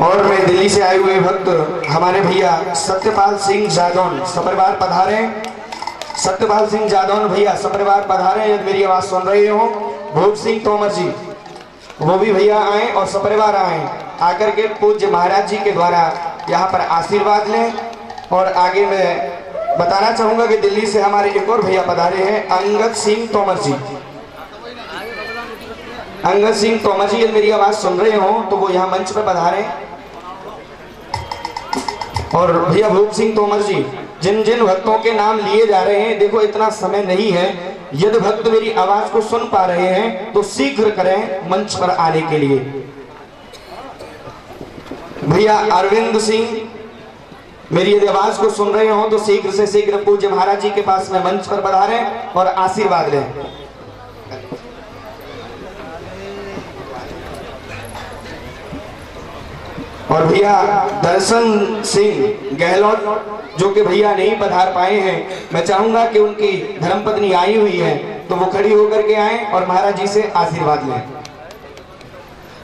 और मैं दिल्ली से आए हुए भक्त हमारे भैया सत्यपाल सिंह जादौन सपरिवार पधारे। सत्यपाल सिंह जादौन भैया सपरिवार पधारे, यदि मेरी आवाज सुन रहे हो। भूप सिंह तोमर जी वो भी भैया आए और सपरिवार आए, आकर के पूज्य महाराज जी के द्वारा यहाँ पर आशीर्वाद लें। और आगे मैं बताना चाहूंगा कि दिल्ली से हमारे एक और भैया पधारे हैं, अंगद सिंह तोमर जी। अंगद सिंह तोमर जी यदि मेरी आवाज सुन रहे हो तो वो यहाँ मंच पर पधारे। और भैया भूप सिंह तोमर जी, जिन जिन भक्तों के नाम लिए जा रहे हैं, देखो इतना समय नहीं है, यदि भक्त मेरी आवाज को सुन पा रहे हैं तो शीघ्र करें मंच पर आने के लिए। भैया अरविंद सिंह मेरी यदि आवाज को सुन रहे हो तो शीघ्र से शीघ्र पूज्य महाराज जी के पास में मंच पर पधारें और आशीर्वाद लें। और भैया दर्शन सिंह गहलोत जो कि भैया नहीं पधार पाए हैं, मैं चाहूंगा कि उनकी धर्मपत्नी आई हुई है तो वो खड़ी होकर के आए और महाराज जी से आशीर्वाद लें।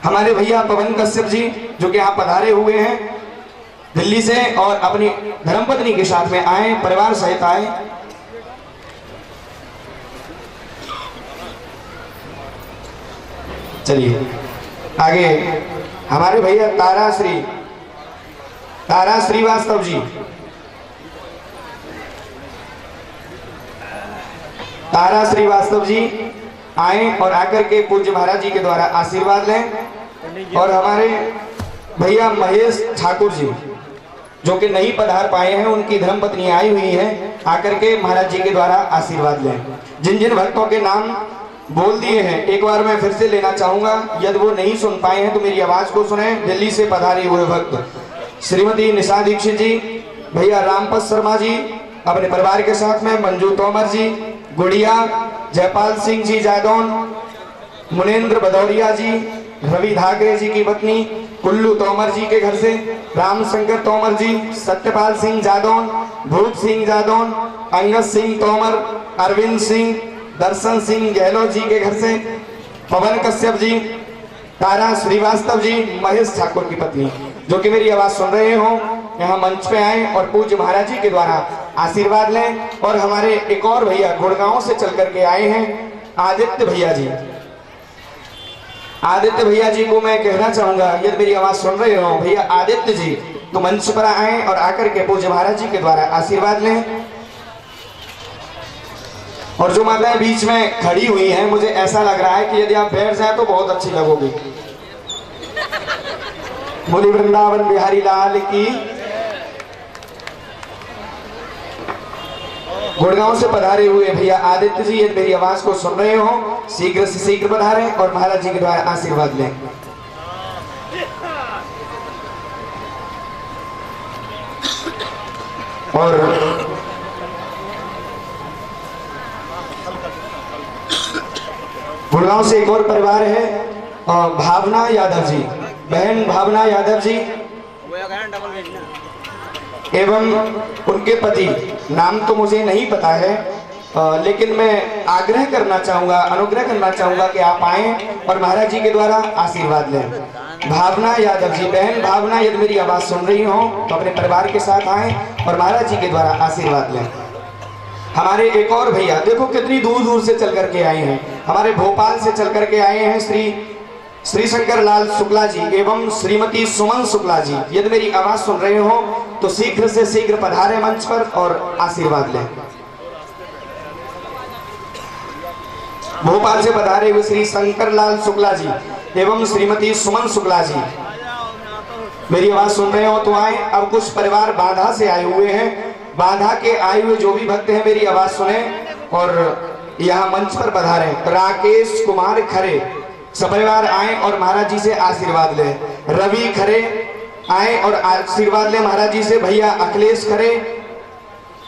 हमारे भैया पवन कश्यप जी जो कि यहाँ पधारे हुए हैं दिल्ली से और अपनी धर्मपत्नी के साथ में आए, परिवार सहित आए। चलिए आगे हमारे भैया तारा श्रीवास्तव जी, तारा श्रीवास्तव जी आए और आकर के पूज्य महाराज जी के द्वारा आशीर्वाद लें। और हमारे भैया महेश ठाकुर जी जो कि नहीं पधार पाए हैं, उनकी धर्मपत्नी आई हुई है, आकर के महाराज जी के द्वारा आशीर्वाद लें। जिन जिन भक्तों के नाम बोल दिए हैं एक बार मैं फिर से लेना चाहूंगा, यदि वो नहीं सुन पाए हैं तो मेरी आवाज को सुने। दिल्ली से पधारे हुए भक्त श्रीमती निशा दीक्षित जी, भैया रामपत शर्मा जी अपने परिवार के साथ में, मंजू तोमर जी, गुड़िया, जयपाल सिंह जी जादौन, मुनेंद्र भदौरिया जी, रवि धाकरे जी की पत्नी कुल्लू तोमर जी के घर से, रामशंकर तोमर जी, सत्यपाल सिंह जादौन, भूप सिंह जादौन, अंगद सिंह तोमर, अरविंद सिंह, दर्शन सिंह गहलोत जी के घर से, पवन कश्यप जी, तारा श्रीवास्तव जी, महेश ठाकुर की पत्नी, जो कि मेरी आवाज सुन रहे हो, यहाँ मंच पे आए और पूज्य महाराज जी के द्वारा आशीर्वाद लें। और हमारे एक और भैया गुड़गांव से चल करके आए हैं, आदित्य भैया जी। आदित्य भैया जी को मैं कहना चाहूंगा, यदि मेरी आवाज सुन रहे हो भैया आदित्य जी, तो मंच पर आए और आकर के पूज्य महाराज जी के द्वारा आशीर्वाद लें। और जो माताएं बीच में खड़ी हुई हैं, मुझे ऐसा लग रहा है कि यदि आप बैठ जाए तो बहुत अच्छी लगोगी। बोली वृंदावन बिहारी लाल की। गुड़गांव से पधारे हुए भैया आदित्य जी, यदि मेरी आवाज को सुन रहे हो, शीघ्र से शीघ्र पधारें और महाराज जी के द्वारा आशीर्वाद लें। और गुड़गांव से एक और परिवार है, भावना यादव जी, बहन भावना यादव जी एवं उनके पति, नाम तो मुझे नहीं पता है, लेकिन मैं आग्रह करना चाहूंगा, अनुग्रह करना चाहूंगा कि आप आएं और महाराज जी के द्वारा आशीर्वाद लें। भावना यादव जी, बहन भावना, यदि मेरी आवाज सुन रही हो तो अपने परिवार के साथ आएं और महाराज जी के द्वारा आशीर्वाद लें। हमारे एक और भैया, देखो कितनी दूर दूर से चल करके आए हैं, हमारे भोपाल से चल करके आए हैं श्री शंकर लाल शुक्ला जी एवं श्रीमती सुमन शुक्ला जी। यदि मेरी आवाज सुन रहे हो तो शीघ्र से शीघ्र पधारे मंच पर और आशीर्वाद लें। भोपाल से पधारे हुए श्री शंकर लाल शुक्ला जी एवं श्रीमती सुमन शुक्ला जी, मेरी आवाज सुन रहे हो तो आए। अब कुछ परिवार बांधा से आए हुए हैं, बांधा के आए हुए जो भी भक्त हैं मेरी आवाज सुने और यहाँ मंच पर पधारे। राकेश कुमार खरे सपरिवार आए और महाराज जी से आशीर्वाद ले। रवि खरे आए और आशीर्वाद ले महाराज जी से। भैया अखिलेश खरे,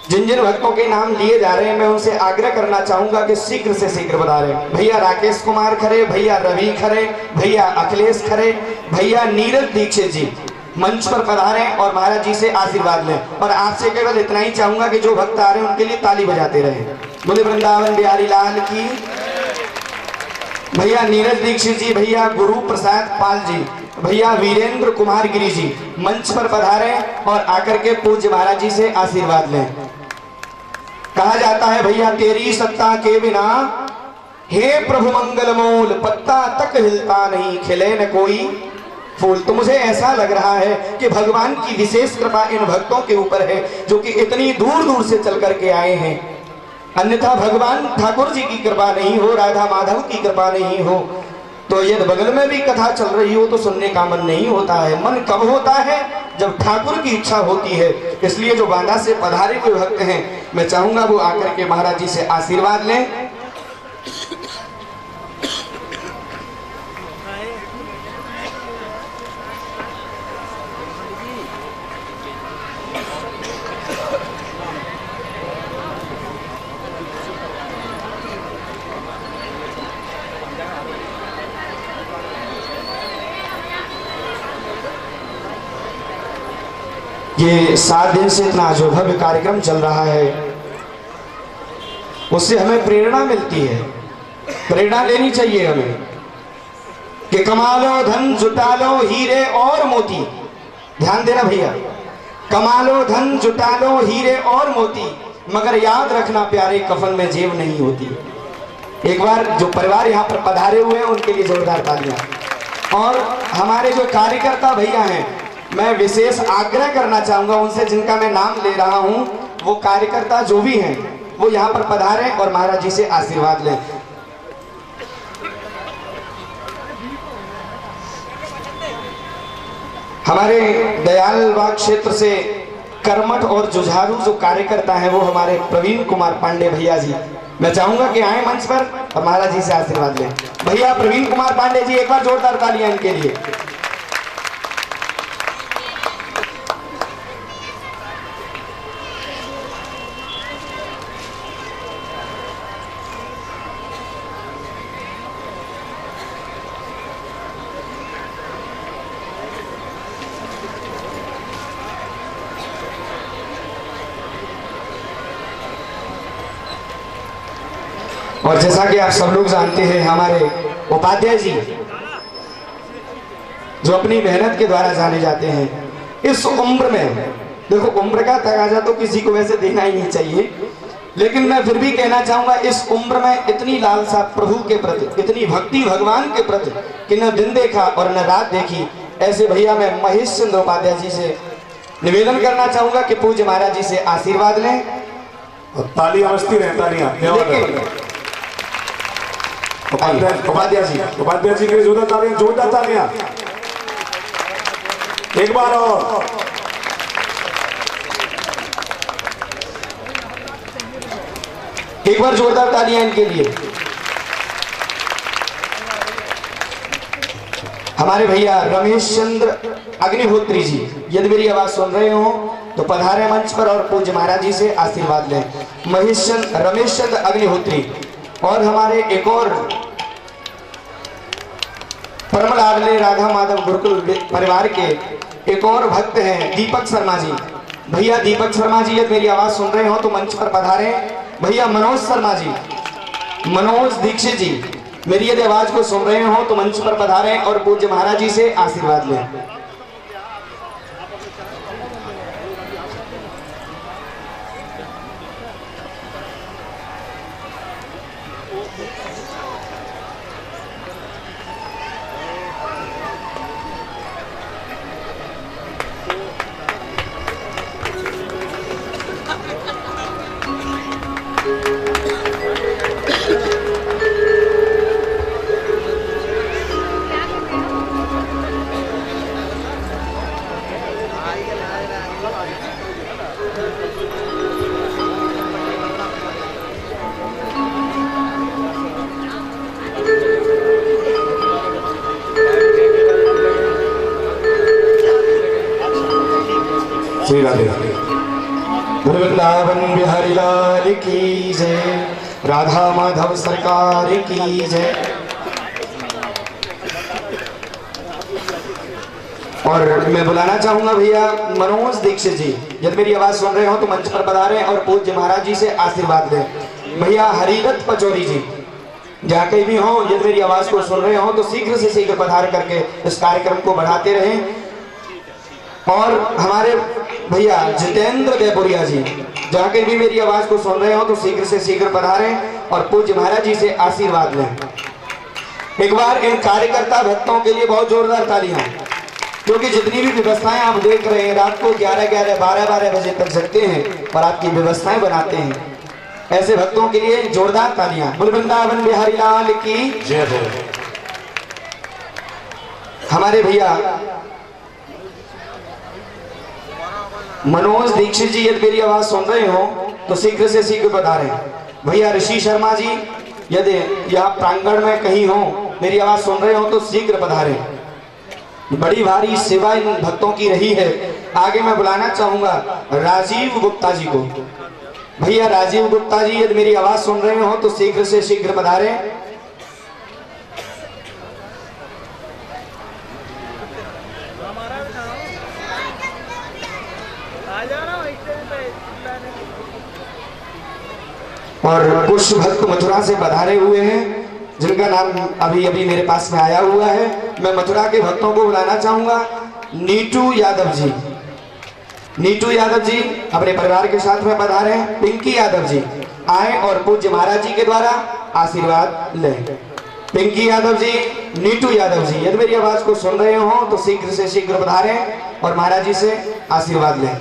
जिन जिन भक्तों के नाम लिए जा रहे हैं मैं उनसे आग्रह करना चाहूंगा कि शीघ्र से शीघ्र पधारें। भैया राकेश कुमार खरे, भैया रवि खरे, भैया अखिलेश खरे, भैया नीरज दीक्षित जी मंच पर पधारें और महाराज जी से आशीर्वाद लें। और आपसे केवल इतना ही चाहूंगा कि जो भक्त आ रहे हैं उनके लिए ताली बजाते रहे। बोले वृंदावन बिहारी लाल की। भैया नीरज दीक्षित जी, भैया गुरु प्रसाद पाल जी, भैया वीरेंद्र कुमार गिरी जी मंच पर पधारें और आकर के पूज्य महाराज जी से आशीर्वाद लें। कहा जाता है भैया तेरी सत्ता के बिना हे प्रभु मंगल मूल, पत्ता तक हिलता नहीं, खिले न कोई फूल। तो मुझे ऐसा लग रहा है कि भगवान की विशेष कृपा इन भक्तों के ऊपर है जो कि इतनी दूर दूर से चल करके आए हैं। अन्यथा भगवान ठाकुर जी की कृपा नहीं हो, राधा माधव की कृपा नहीं हो तो यदि बगल में भी कथा चल रही हो तो सुनने का मन नहीं होता है। मन कब होता है? जब ठाकुर की इच्छा होती है। इसलिए जो बांधा से पधारे हुए भक्त हैं मैं चाहूंगा वो आकर के महाराज जी से आशीर्वाद लें। ये 7 दिन से इतना जो भव्य कार्यक्रम चल रहा है उससे हमें प्रेरणा मिलती है, प्रेरणा लेनी चाहिए हमें कि कमा लो धन जुटा लो हीरे और मोती। ध्यान देना भैया, कमा लो धन जुटा लो हीरे और मोती, मगर याद रखना प्यारे कफन में जेब नहीं होती। एक बार जो परिवार यहाँ पर पधारे हुए हैं उनके लिए जोरदार तालियां। और हमारे जो कार्यकर्ता भैया हैं मैं विशेष आग्रह करना चाहूंगा उनसे, जिनका मैं नाम ले रहा हूं, वो कार्यकर्ता जो भी हैं वो यहाँ पर पधारें और महाराज जी से आशीर्वाद लें। हमारे दयालबाग क्षेत्र से कर्मठ और जुझारू जो कार्यकर्ता हैं वो हमारे प्रवीण कुमार पांडे भैया जी, मैं चाहूंगा कि आए मंच पर और महाराज जी से आशीर्वाद लें। भैया प्रवीण कुमार पांडे जी, एक बार जोरदार तालियां इनके लिए। और जैसा कि आप सब लोग जानते हैं हमारे उपाध्याय जी जो अपनी मेहनत के द्वारा जाने जाते हैं। इस उम्र में देखो, उम्र का तकाजा तो किसी को वैसे देना ही नहीं चाहिए, लेकिन मैं फिर भी कहना चाहूंगा इस उम्र में इतनी लालसा प्रभु के प्रति, इतनी भक्ति भगवान के प्रति कि न दिन देखा और न रात देखी, ऐसे भैया मैं महेश चंद्र उपाध्याय जी से निवेदन करना चाहूंगा कि पूज्य महाराज जी से आशीर्वाद लें। और तालियां बजती रहे, तालियां। उपाध्याय जी के लिए जोरदार तालियां, जोरदार तालियां। एक बार और एक बार जोरदार तालियां इनके लिए। हमारे भैया रमेश चंद्र अग्निहोत्री जी, यदि मेरी आवाज सुन रहे हो तो पधारे मंच पर और पूज्य महाराज जी से आशीर्वाद लें। रमेश चंद्र अग्निहोत्री। और हमारे एक और परम लाडले राधा माधव गुरुकुल परिवार के एक और भक्त हैं दीपक शर्मा जी। भैया दीपक शर्मा जी, यदि मेरी आवाज सुन रहे हो तो मंच पर पधारे। भैया मनोज शर्मा जी, मनोज दीक्षित जी, मेरी यदि आवाज को सुन रहे हो तो मंच पर पधारें और पूज्य महाराज जी से आशीर्वाद लें। श्री राधे। वृंदावन बिहारी लाल की जय, राधा माधव सरकार की जय। और मैं बुलाना चाहूंगा भैया मनोज दीक्षित जी, यदि मेरी आवाज सुन रहे हो तो मंच पर पधारें और पूज्य महाराज जी से आशीर्वाद लें। भैया हरिदत्त पचौरी जी, जहाँ कहीं भी हो, यदि मेरी आवाज को सुन रहे हो तो शीघ्र से शीघ्र पधार करके इस कार्यक्रम को बढ़ाते रहें। और हमारे भैया जितेंद्र बेपुरिया जी, जहाँ कहीं भी मेरी आवाज को सुन रहे हो तो शीघ्र से शीघ्र पधारें और पूज्य महाराज जी से आशीर्वाद लें। एक बार इन कार्यकर्ता भक्तों के लिए बहुत जोरदार तालियां, क्योंकि जितनी भी व्यवस्थाएं आप देख रहे हैं, रात को 11-11, 12-12 बजे तक जगते हैं और आपकी व्यवस्थाएं बनाते हैं। ऐसे भक्तों के लिए जोरदार तालियां। बोल वृंदावन बिहारी लाल की जय हो। हमारे भैया मनोज दीक्षित जी, यदि मेरी आवाज सुन रहे हो तो शीघ्र से शीघ्र पधारें। भैया ऋषि शर्मा जी, यदि यहाँ प्रांगण में कहीं हो, मेरी आवाज सुन रहे हो तो शीघ्र पधारें। बड़ी भारी सेवा इन भक्तों की रही है। आगे मैं बुलाना चाहूंगा राजीव गुप्ता जी को। भैया राजीव गुप्ता जी, यदि मेरी आवाज सुन रहे हो तो शीघ्र से शीघ्र पधारें। और कुछ भक्त मथुरा से पधारे हुए हैं, जिनका नाम अभी अभी मेरे पास में आया हुआ है। मैं मथुरा के भक्तों को बुलाना चाहूंगा। नीटू यादव जी, नीटू यादव जी अपने परिवार के साथ में पधारे। पिंकी यादव जी आए और पूज्य महाराज जी के द्वारा आशीर्वाद लें। पिंकी यादव जी, नीटू यादव जी, यदि मेरी आवाज को सुन रहे हो तो शीघ्र से शीघ्र पधारें और महाराज जी से आशीर्वाद लें।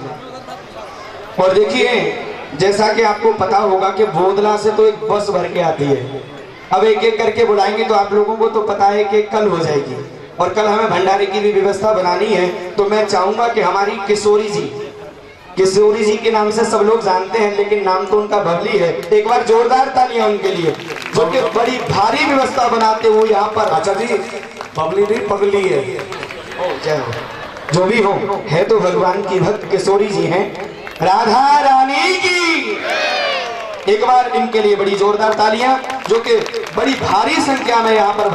और देखिए, जैसा कि आपको पता होगा कि बोदला से तो एक बस भर के आती है। अब एक एक करके बुलाएंगे तो आप लोगों को तो पता है कि कल हो जाएगी, और कल हमें भंडारे की भी व्यवस्था बनानी है। तो मैं चाहूंगा कि हमारी किशोरी जी के नाम से सब लोग जानते हैं, लेकिन नाम तो उनका बबली है। एक बार जोरदार तालियां उनके लिए, जो कि बड़ी भारी व्यवस्था बनाते हुए यहाँ पर। अच्छा जी, बबली नहीं पगली है। जय हो। जो भी हो, है तो भगवान की भक्त किशोरी जी हैं। राधा रानी की एक बार इनके लिए बड़ी जोरदार तालियां, जो कि बड़ी भारी संख्या में यहाँ पर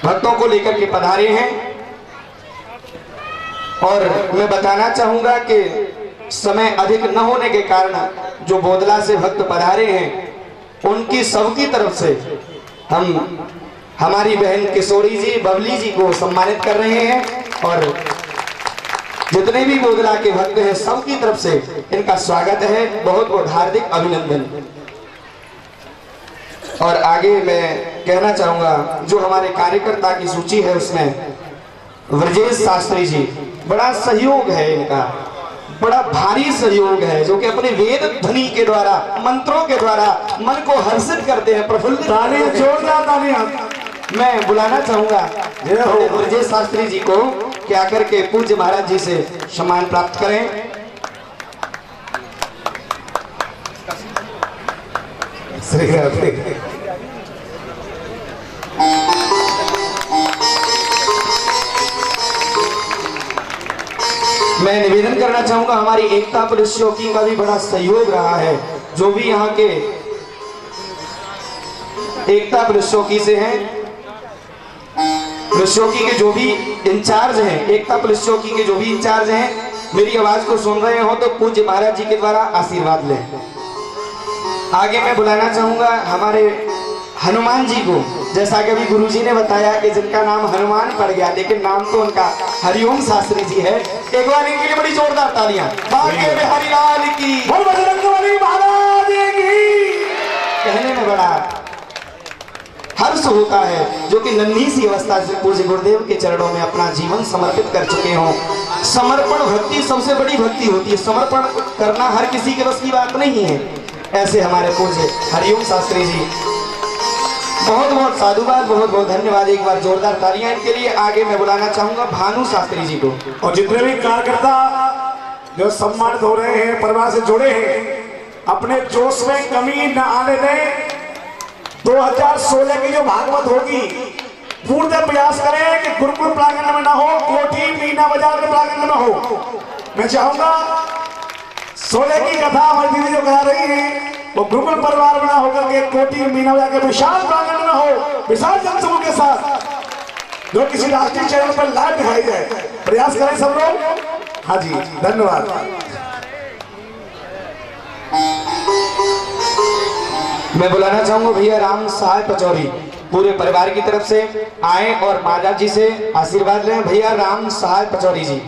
भक्तों को लेकर के पधारे हैं। और मैं बताना चाहूंगा कि समय अधिक न होने के कारण जो बोदला से भक्त पधारे हैं, उनकी सबकी तरफ से हम हमारी बहन किशोरी जी, बबली जी को सम्मानित कर रहे हैं और जितने भी बोधला के भक्त हैं सबकी तरफ से इनका स्वागत है, बहुत बहुत हार्दिक अभिनंदन। और आगे मैं कहना चाहूंगा जो हमारे कार्यकर्ता की सूची है उसमें ब्रजेश शास्त्री जी, बड़ा सहयोग है इनका, बड़ा भारी सहयोग है, जो कि अपने वेद ध्वनि के द्वारा, मंत्रों के द्वारा मन को हर्षित करते हैं, प्रफुल्लित करते हैं। जोरदार तालियां। मैं बुलाना चाहूंगा ब्रजेश शास्त्री जी को कि आकर के पूज्य महाराज जी से सम्मान प्राप्त करें। श्री राधे। मैं निवेदन करना चाहूंगा हमारी एकता पुलिस चौकी का भी बड़ा सहयोग रहा है, जो भी यहाँ के एकता पुलिस चौकी से हैं, पुलिस चौकी के जो भी इंचार्ज हैं, एकता पुलिस चौकी के जो भी इंचार्ज हैं, मेरी आवाज को सुन रहे हो तो पूज्य महाराज जी के द्वारा आशीर्वाद लें। आगे मैं बुलाना चाहूंगा हमारे हनुमान जी को, जैसा कि अभी गुरुजी ने बताया कि जिनका नाम हनुमान पड़ गया, लेकिन नाम तो उनका हरिओम शास्त्री जी है। एक बार इनके लिए बड़ी जोरदार तालियां। भाग्य बिहारी लाल की, बजरंगबली महाराज की। कहने में बड़ा हर्ष होता है, जो कि नन्ही सी अवस्था से पूज्य गुरुदेव के चरणों में अपना जीवन समर्पित कर चुके हों। समर्पण भक्ति सबसे बड़ी भक्ति होती है, समर्पण करना हर किसी के बस की बात नहीं है। ऐसे हमारे पूज्य हरिओम शास्त्री जी, बहुत बहुत साधुवाद, बहुत बहुत धन्यवाद। एक बार जोरदार तालियां इनके लिए। आगे मैं बुलाना चाहूंगा भानु शास्त्री जी को। और जितने भी कार्यकर्ता जो सम्मानित हो रहे हैं, परिवार से जुड़े हैं, अपने जोश में कमी न आने दें। 2016 की जो भागवत होगी, पूर्ण प्रयास करें कि गुरुकुल प्रांगण में ना हो, कोठी मीना बाजार के प्रांगण में हो। मैं चाहूंगा 16 की कथा हमारी दीदी जो करा रही है वो गुरुकुल परिवार में ना होकर के कोठी मीना बाजार के विशाल प्रांगण में हो, विशाल जनसमूह के साथ, जो किसी राष्ट्रीय चैनल पर लाइव दिखाई जाए। प्रयास करें सब लोग। हाँ जी, धन्यवाद। मैं बुलाना चाहूंगा भैया राम सहाय पचौरी, पूरे परिवार की तरफ से आए और महाराज जी से आशीर्वाद लें। भैया राम सहाय पचौरी जी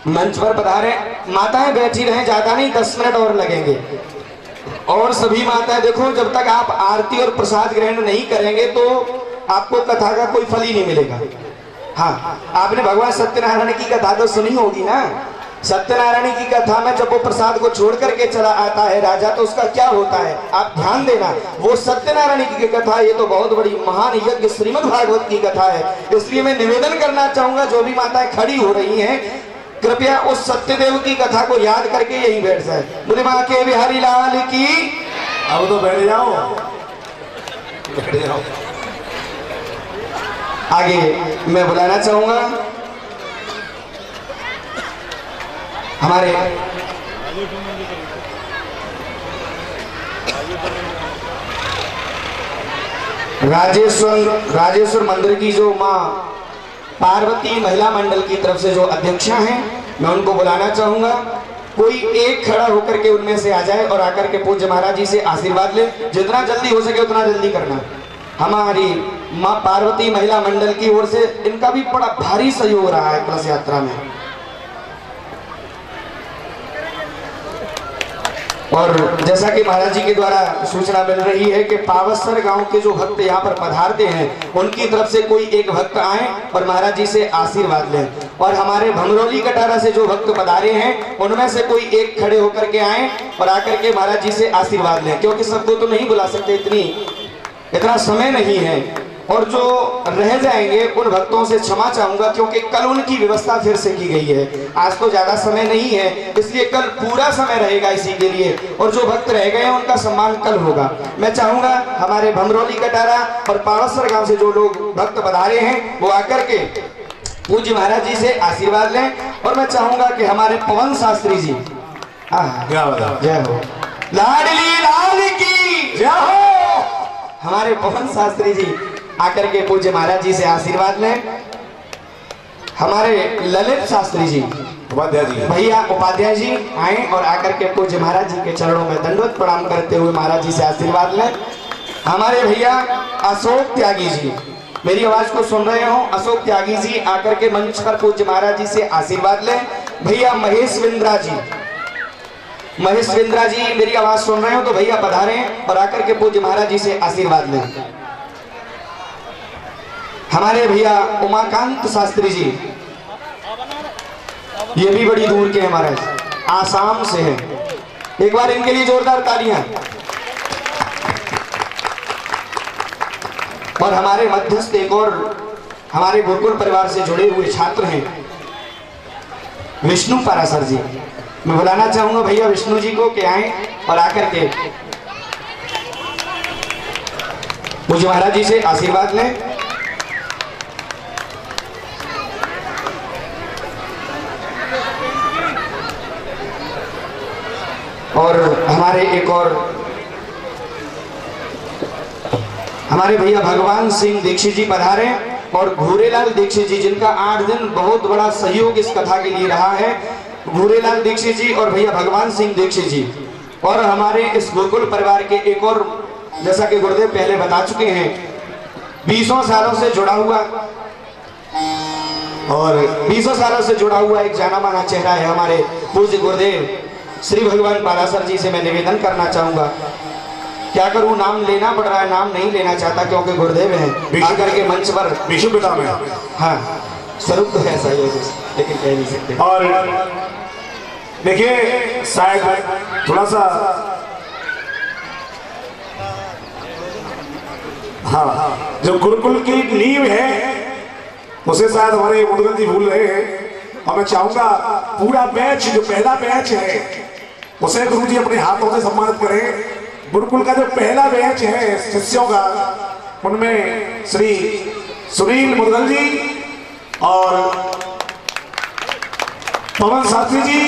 मंच पर पधारे। माताएं बैठी रहें, ज्यादा नहीं, 10 मिनट और लगेंगे। और सभी माताएं देखो, जब तक आप आरती और प्रसाद ग्रहण नहीं करेंगे तो आपको कथा का कोई फल ही नहीं मिलेगा। हाँ, आपने भगवान सत्यनारायण की कथा तो सुनी होगी ना। सत्यनारायण की कथा में जब वो प्रसाद को छोड़ करके चला आता है राजा, तो उसका क्या होता है आप ध्यान देना। वो सत्यनारायण की कथा, ये तो बहुत बड़ी महान यज्ञ श्रीमद् भागवत की कथा है। इसलिए मैं निवेदन करना चाहूंगा, जो भी माताएं खड़ी हो रही हैं, कृपया उस सत्यदेव की कथा को याद करके यहीं बैठ जाए। बोले मां के बिहारी लाल की। अब तो बैठ जाओ, बैठ जाओ। आगे मैं बुलाना चाहूंगा हमारे राजेश्वर मंदिर की जो मां पार्वती महिला मंडल की तरफ से जो अध्यक्षा हैं, मैं उनको बुलाना चाहूंगा। कोई एक खड़ा होकर के उनमें से आ जाए और आकर के पूज्य महाराज जी से आशीर्वाद ले। जितना जल्दी हो सके उतना जल्दी करना। हमारी मां पार्वती महिला मंडल की ओर से इनका भी बड़ा भारी सहयोग रहा है कलश यात्रा में। और जैसा कि महाराज जी के द्वारा सूचना मिल रही है कि पावसर गांव के जो भक्त यहाँ पर पधारते हैं, उनकी तरफ से कोई एक भक्त आए और महाराज जी से आशीर्वाद लें। और हमारे भमरौली कटारा से जो भक्त पधारे हैं, उनमें से कोई एक खड़े होकर के आए और आकर के महाराज जी से आशीर्वाद लें, क्योंकि सबको तो नहीं बुला सकते, इतना समय नहीं है। और जो रह जाएंगे उन भक्तों से क्षमा चाहूंगा, क्योंकि कल उनकी व्यवस्था फिर से की गई है। आज तो ज्यादा समय नहीं है, इसलिए कल पूरा समय रहेगा इसी के लिए। और जो भक्त रह गए हैं उनका सम्मान कल होगा। मैं चाहूंगा हमारे भमरौली कटारा और पावसर गांव से जो लोग भक्त पधारे हैं, वो आकर के पूज्य महाराज जी से आशीर्वाद लें। और मैं चाहूंगा कि हमारे पवन शास्त्री जी, जय हो लाडली लाल की जय हो, हमारे पवन शास्त्री जी आकर के पूज्य महाराज जी से आशीर्वाद लें। हमारे ललित शास्त्री जी, उपाध्याय जी, भैया उपाध्याय जी आए और आकर के पूज्य महाराज जी के चरणों में दंडवत प्रणाम करते हुए महाराज जी से आशीर्वाद लें। हमारे भैया अशोक त्यागी जी, मेरी आवाज को सुन रहे हो अशोक त्यागी जी आकर के मंच पर पूज्य महाराज जी से आशीर्वाद लें। भैया महेश बिंद्रा जी, महेश बिंद्रा जी मेरी आवाज सुन रहे हो तो भैया पधारें और आकर के पूज्य महाराज जी से आशीर्वाद लें। हमारे भैया उमाकांत शास्त्री जी, ये भी बड़ी दूर के हमारे आसाम से हैं, एक बार इनके लिए जोरदार तालियां। और हमारे मध्यस्थ एक और हमारे गुरुकुल परिवार से जुड़े हुए छात्र हैं विष्णु पारासर जी। मैं बुलाना चाहूंगा भैया विष्णु जी को कि आए और आकर के पूज्य महाराज जी से आशीर्वाद लें। और हमारे भैया भगवान सिंह दीक्षित जी पधारे और घूरेलाल दीक्षित जी, जिनका 8 दिन बहुत बड़ा सहयोग इस कथा के लिए रहा है। घूरेलाल दीक्षित जी और भैया भगवान सिंह दीक्षित जी और हमारे इस गुरुकुल परिवार के एक और, जैसा कि गुरुदेव पहले बता चुके हैं, 20 सालों से जुड़ा हुआ और 20 सालों से जुड़ा हुआ एक जाना माना चेहरा है हमारे पूज्य गुरुदेव श्री भगवान पारासर जी से मैं निवेदन करना चाहूंगा। क्या करूं, नाम लेना पड़ रहा है, नाम नहीं लेना चाहता क्योंकि गुरुदेव हैं आकर के मंच पर विष्णु पिता में। हाँ, स्वरूप तो ऐसा ही है लेकिन कह नहीं सकते। और देखिए शायद थोड़ा सा हाँ, जो गुरुकुल की नींव है उसे शायद हमारे मुदगल जी भूल रहे हैं। और मैं चाहूंगा पूरा बैच, जो पहला बैच है उसे गुरु जी अपने हाथों से सम्मानित करें। गुरुकुल का जो पहला बैच है शिष्यों का, उनमें श्री सुनील मुदगल जी और पवन शास्त्री जी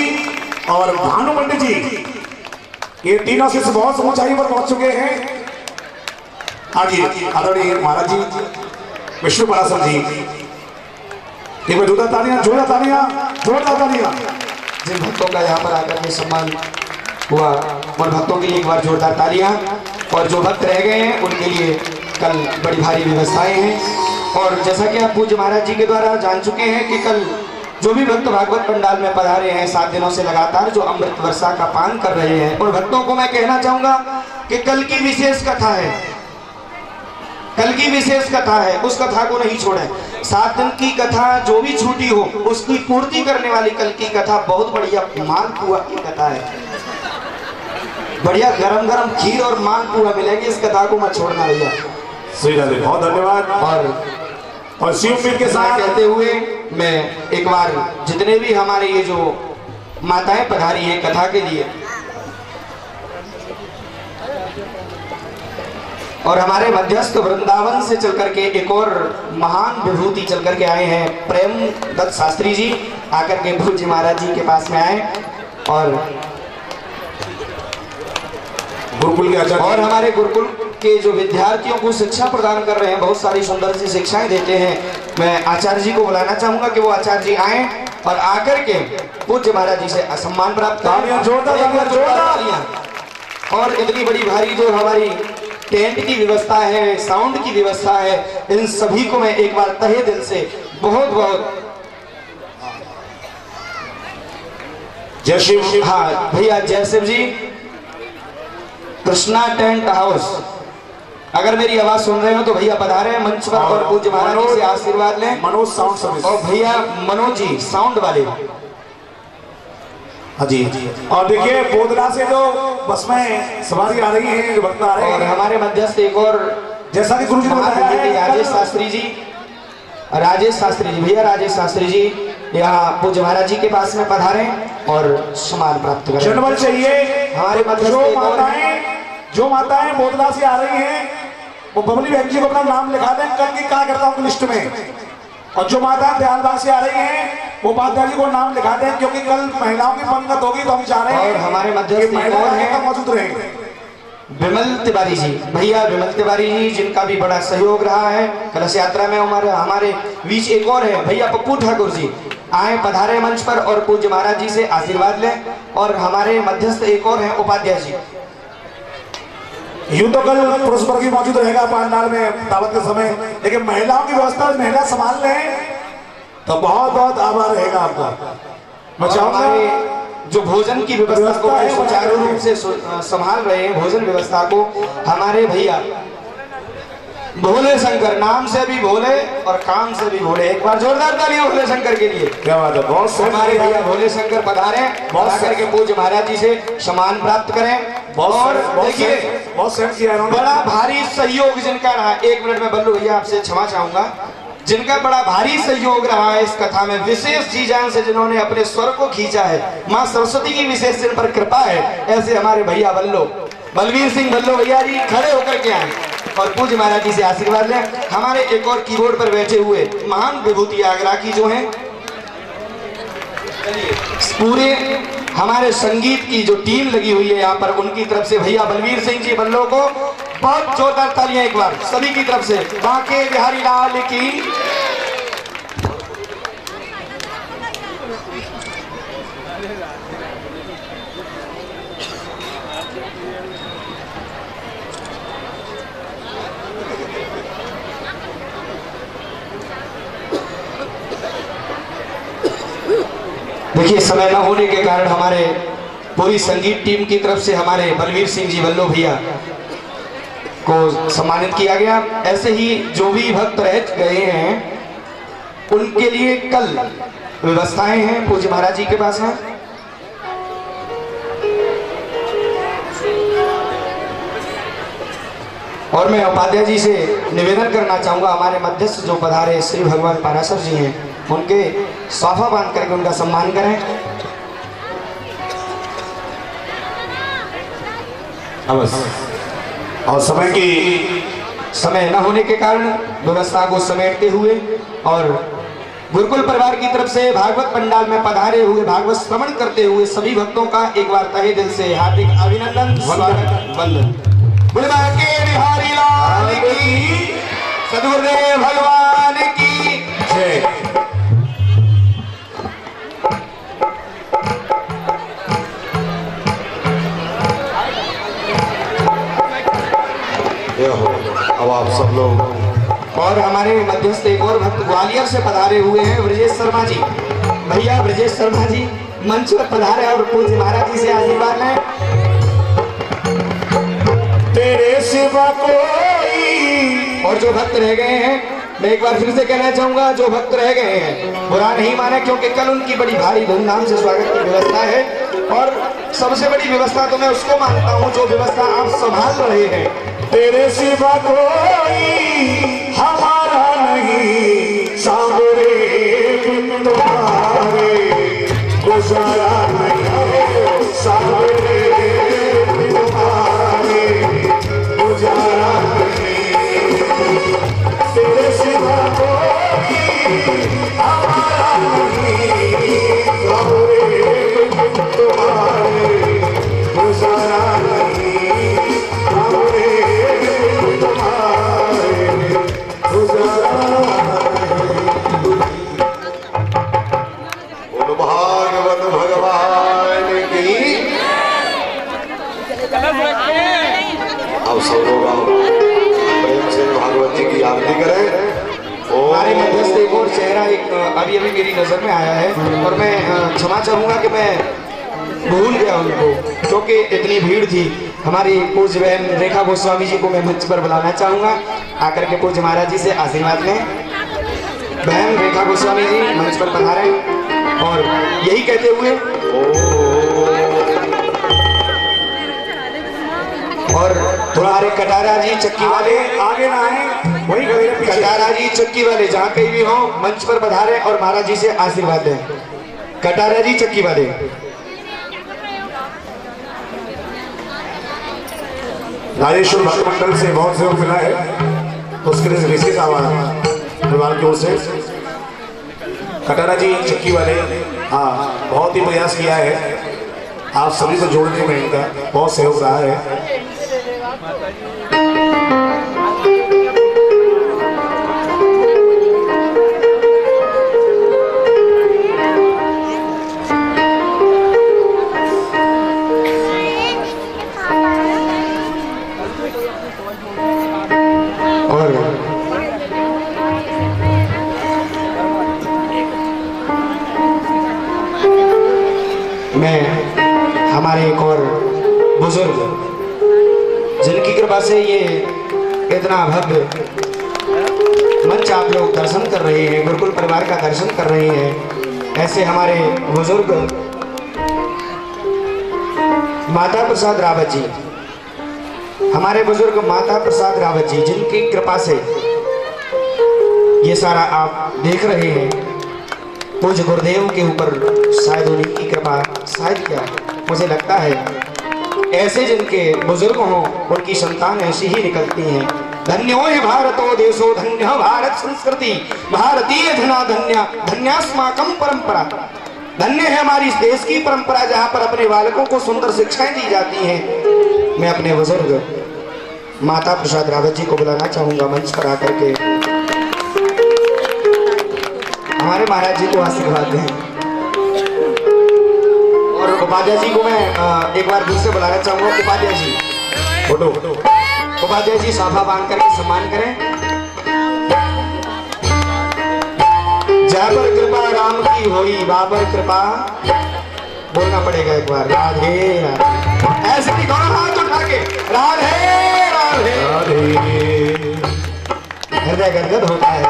और भानु पंडित जी, ये तीनों शिष्य बहुत ऊंचाई पर पहुंच चुके हैं। आगे आदरणीय महाराज जी विष्णु पारासर जी, एक बार जोरदार तालियां, जोरदार तालियां, जोरदार तालियां। जिन भक्तों का यहाँ पर आकर के सम्मान हुआ और भक्तों के लिए एक बार जोरदार तालियां। और जो भक्त रह गए हैं उनके लिए कल बड़ी भारी व्यवस्थाएं हैं। और जैसा कि आप पूज्य महाराज जी के द्वारा जान चुके हैं कि कल जो भी भक्त भागवत पंडाल में पधारे हैं 7 दिनों से लगातार जो अमृत वर्षा का पान कर रहे हैं, और भक्तों को मैं कहना चाहूंगा कि कल की विशेष कथा है, कल की विशेष कथा है, उस कथा को नहीं छोड़ें। 7 दिन की कथा जो भी छूटी हो उसकी पूर्ति करने वाली कल की कथा बहुत बढ़िया मालपुआ की कथा है। बढ़िया गरम गरम खीर और मालपुआ मिलेगी, इस कथा को मत छोड़ना भैया। बहुत धन्यवाद। और शिवपीर के साथ कहते हुए मैं एक बार जितने भी हमारे ये जो माताएं पधारी है कथा के लिए, और हमारे मध्यस्थ वृंदावन से चलकर के एक और महान विभूति चलकर के आए हैं प्रेम दत्त शास्त्री जी, आकर के पूज्य महाराज जी के पास में आए और गुरुकुल के आचार्य और हमारे गुरुकुल के जो विद्यार्थियों को शिक्षा प्रदान कर रहे हैं, बहुत सारी सुंदर सी शिक्षाएं देते हैं। मैं आचार्य जी को बुलाना चाहूंगा कि वो आचार्य जी आए और आकर के पूज्य महाराज जी से सम्मान प्राप्त करें। और इतनी बड़ी भारी जो हमारी टेंट की व्यवस्था है, साउंड की व्यवस्था है, इन सभी को मैं एक बार तहे दिल से बहुत बहुत जय शिव। हाँ भैया जय शिव जी, कृष्णा टेंट हाउस, अगर मेरी आवाज सुन रहे हो तो भैया पधारे हैं मंच पर और पूज्य महाराज जी से आशीर्वाद लें। मनोज साउंड सर्विस और भैया मनोज जी साउंड वाले। हाँ जी। और देखिए बोधला से जो बस में सवारी आ रही है, जो भक्त आ रहे हैं, और हमारे मध्यस्थ एक और जैसा कि गुरु जी ने बताया है, राजेश शास्त्री जी, राजेश शास्त्री जी, भैया राजेश शास्त्री जी यहाँ पूज्य महाराज जी के पास में पधारे और सम्मान प्राप्त करें। जनवल चाहिए। हमारे मध्यस्थ जो माताएं बोधला से आ रही हैं वो बबली बहन जी को अपना नाम लिखा दें कल की कार्यकर्ताओं की लिस्ट में। और जो माताएं दयालबाग से आ रही हैं वो माता जी को नाम लिखा दें, क्योंकि कल महिलाओं की पंगत होगी तो हम चाह रहे हैं और हमारे मध्यस्थ महिला मौजूद रहे। विमल तिवारी जी, भैया विमल तिवारी जी, जिनका भी बड़ा सहयोग रहा है कलश यात्रा में। हमारे बीच एक और है भैया पप्पू ठाकुर जी, आए पधारे मंच पर और पूज्य महाराज जी से आशीर्वाद लें। और हमारे मध्यस्थ एक और हैं उपाध्याय जी, यूं तो कल पुरुष वर्ग भी मौजूद रहेगा पंडाल में दावत के समय, लेकिन महिलाओं की व्यवस्था महिला संभाल लें तो बहुत बहुत आभार रहेगा आपका। मैं चाहूंगा जो भोजन की व्यवस्था को सुचारू रूप से संभाल रहे हैं, भोजन व्यवस्था को हमारे भैया भोले शंकर, नाम से भी भोले और काम से भी भोले। एक बार जोरदार तालियां भोले शंकर के लिए। क्या बात है, बहुत हमारे भैया भोले शंकर पधारे, बहुत करके पूज्य महाराज जी से सम्मान प्राप्त करें। और देखिए बहुत सहन किया इन्होंने। बड़ा भारी सहयोग जिनका रहा, एक मिनट में बल्लू भैया आपसे क्षमा चाहूंगा, जिनका बड़ा भारी सहयोग रहा है इस कथा में, विशेष जी जान से जिन्होंने अपने स्वर को खींचा है, माँ सरस्वती की विशेष जिन पर कृपा है, ऐसे हमारे भैया बलवीर सिंह बल्लो भैया जी खड़े होकर के आए और पूज्य महाराज जी से आशीर्वाद लें। हमारे एक और कीबोर्ड पर बैठे हुए महान विभूति आगरा की जो हैं, पूरे हमारे संगीत की जो टीम लगी हुई है यहाँ पर, उनकी तरफ से भैया बलवीर सिंह जी बल्लो को बहुत जोरदार तालियां एक बार सभी की तरफ से। बांके बिहारी लाल की। देखिए समय न होने के कारण हमारे पूरी संगीत टीम की तरफ से हमारे बलवीर सिंह जी बल्लो भैया को सम्मानित किया गया। ऐसे ही जो भी भक्त रह गए हैं उनके लिए कल व्यवस्थाएं हैं, पूज्य महाराज जी के पास हैं। और मैं उपाध्याय जी से निवेदन करना चाहूंगा, हमारे मध्यस्थ जो पधारे श्री भगवान पाराशर जी हैं, उनके साफा बांध करके उनका सम्मान करें। और समय न होने के कारण व्यवस्था को समेटते हुए और गुरुकुल परिवार की तरफ से भागवत पंडाल में पधारे हुए, भागवत श्रवण करते हुए सभी भक्तों का एक बार तहे दिल से हार्दिक अभिनंदन, स्वागत, वंदन। बोले बांके बिहारी लाल की, सद्गुरुदेव भगवान की जय। अब आप सब लोग। और हमारे मध्यस्थ एक और भक्त ग्वालियर से पधारे हुए हैं, ब्रजेश शर्मा जी। भैया ब्रजेश शर्मा जी मंच पर पधारे और पूज्य महाराज जी से आशीर्वाद लें। तेरे सिवा कोई। और जो भक्त रह गए हैं, मैं एक बार फिर से कहना चाहूंगा, जो भक्त रह गए हैं बुरा नहीं माने, क्योंकि कल उनकी बड़ी भारी धूमधाम से स्वागत की व्यवस्था है। और सबसे बड़ी व्यवस्था तो मैं उसको मानता हूँ जो व्यवस्था आप संभाल रहे हैं। तेरे सिवा कोई हमारा नहीं, सावरे बिन तुम्हारे गुजारा नहीं, सावरे बिन तुम्हारे गुजारा नहीं। तेरे सिवा कोई हमारा नहीं, सावरे बिन तुम्हारे गुजारा नहीं। भागवत भगवान की। अब सब लोग प्रेम से भागवत जी की आरती करें। हमारे मध्यस्थ एक और चेहरा एक अभी मेरी नजर में आया है, और मैं क्षमा चाहूंगा कि मैं भूल गया उनको, क्योंकि इतनी भीड़ थी। हमारी पूज्य बहन रेखा गोस्वामी जी को मैं मंच पर बुलाना चाहूंगा, आकर के पूज्य महाराज जी से आशीर्वाद लें। बहन रेखा गोस्वामी जी मंच पर पधारे और यही कहते हुए और तुम्हारे कटारा जी चक्की वाले आगे ना आए, वही कटारा जी चक्की वाले जहाँ कहीं भी हो मंच पर पधारे और महाराज जी से आशीर्वाद दें। कटारा जी चक्की वाले। राजेश्वर भक्त मंडल से बहुत सहयोग मिला है, उसके लिए विशेष आभार परिवार की ओर से। कटारा जी चक्की वाले, हाँ बहुत ही प्रयास किया है, आप सभी को जोड़ने में इनका बहुत सहयोग रहा है। और मैं हमारे एक और बुजुर्ग जिनकी कृपा से ये इतना भव्य मंच आप लोग दर्शन कर रहे हैं, गुरुकुल परिवार का दर्शन कर रहे हैं, ऐसे हमारे बुजुर्ग माता प्रसाद रावत जी, हमारे बुजुर्ग माता प्रसाद रावत जी, जिनकी कृपा से ये सारा आप देख रहे हैं, पूज्य गुरुदेव के ऊपर शायद उन्हीं की कृपा, शायद क्या मुझे लगता है ऐसे जिनके बुजुर्ग हों उनकी संतान ऐसी ही निकलती हैं। धन्यो है भारतो देशो, धन्य भारत संस्कृति, भारतीय धना धन्य, धन्यास्माकम परंपरा। धन्य है हमारी इस देश की परंपरा जहाँ पर अपने बालकों को सुंदर शिक्षाएं दी जाती हैं। मैं अपने बुजुर्ग माता प्रसाद रावत जी को बुलाना चाहूंगा मंच पर आकर के हमारे महाराज जी को आशीर्वाद दें। और उपाध्याय जी को मैं एक बार फिर से बुलाना चाहूंगा। उपाध्याय जी फोटो, उपाध्याय जी साफा बांध करके सम्मान करें। जय पर कृपा राम की होई, बाबर कृपा बोलना पड़ेगा एक बार, राधे राधे। ऐसे ही दोनों हाथ उठा के राधे राधे राधे, हृदय गदगद होता है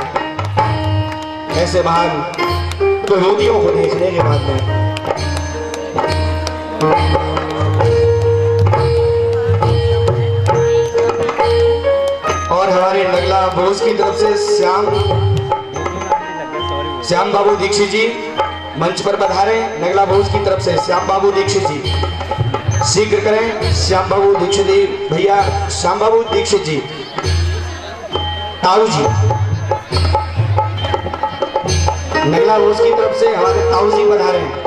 ऐसे महान विभूतियों को देखने के बाद में। और हमारे नगला बोस की तरफ से श्याम बाबू दीक्षित जी मंच पर पधारे। नगला बोस की तरफ से श्याम बाबू दीक्षित जी, शीघ्र करें। श्याम बाबू दीक्षित जी भैया, श्याम बाबू दीक्षित जी, ताऊ जी, नगला बोस की तरफ से हमारे ताऊ जी पधारे।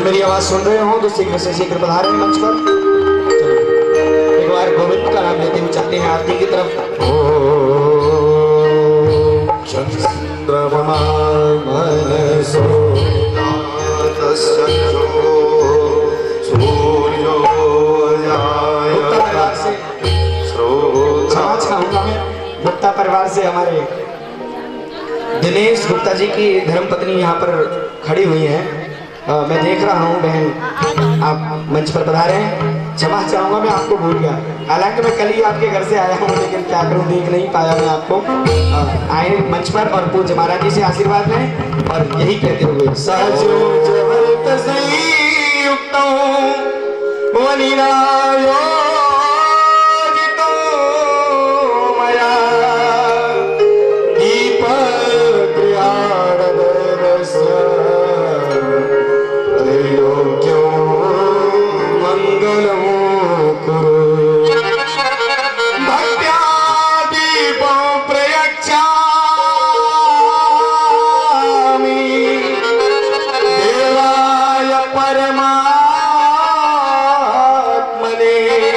मेरी आवाज सुन रहे हो तो शीघ्र से शीघ्र पधारे मंच पर। चलो एक बार गोविंद का नाम लेते हुए चलते हैं आरती की तरफ। चंद्रमा मनसो सूर्यो क्षमा चाहूंगा मैं, गुप्ता परिवार से हमारे दिनेश गुप्ता जी की धर्मपत्नी यहाँ पर खड़ी हुई हैं। मैं देख रहा हूँ बहन आप मंच पर पधारे हैं। क्षमा चाहूंगा मैं आपको भूल गया, हालांकि मैं कल ही आपके घर से आया हूँ, लेकिन क्या करूँ देख नहीं पाया मैं आपको। आए मंच पर और पूज्य महाराज जी से आशीर्वाद लें और यही कहते हुए परमात्मने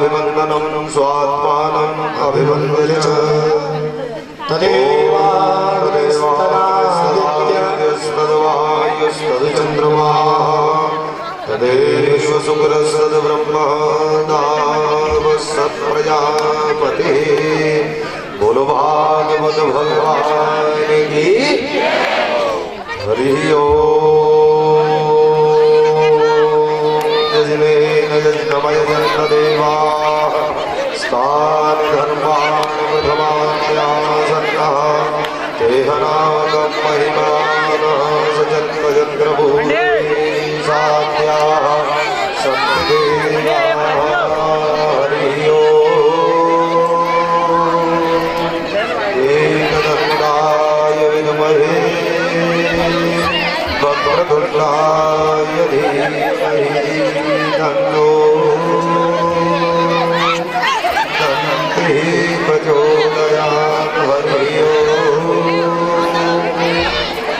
स्वात्माभिवन्दनं स्वात्मानम् अभिवन्द्य च तदेवास्तवायुस्तद्चन्द्रमा तदेव शुक्रस्तद्ब्रह्मा सत्प्रजापति। बोलो भागवत भगवान की हरि ओम। यजनेन यज्ञमयजन्तदेवा स्थान धर्मान् प्रथमान्यासन्नः तेहनागं महिमानः सजन्मयन्द्रभूमि साध्याः सन्निदेवा। हरि ओम। एकदन्ताय विद्महे वक्रतुण्डाय धीमहि तन्नो दन्ति प्रचोदयात्। हरि ओम।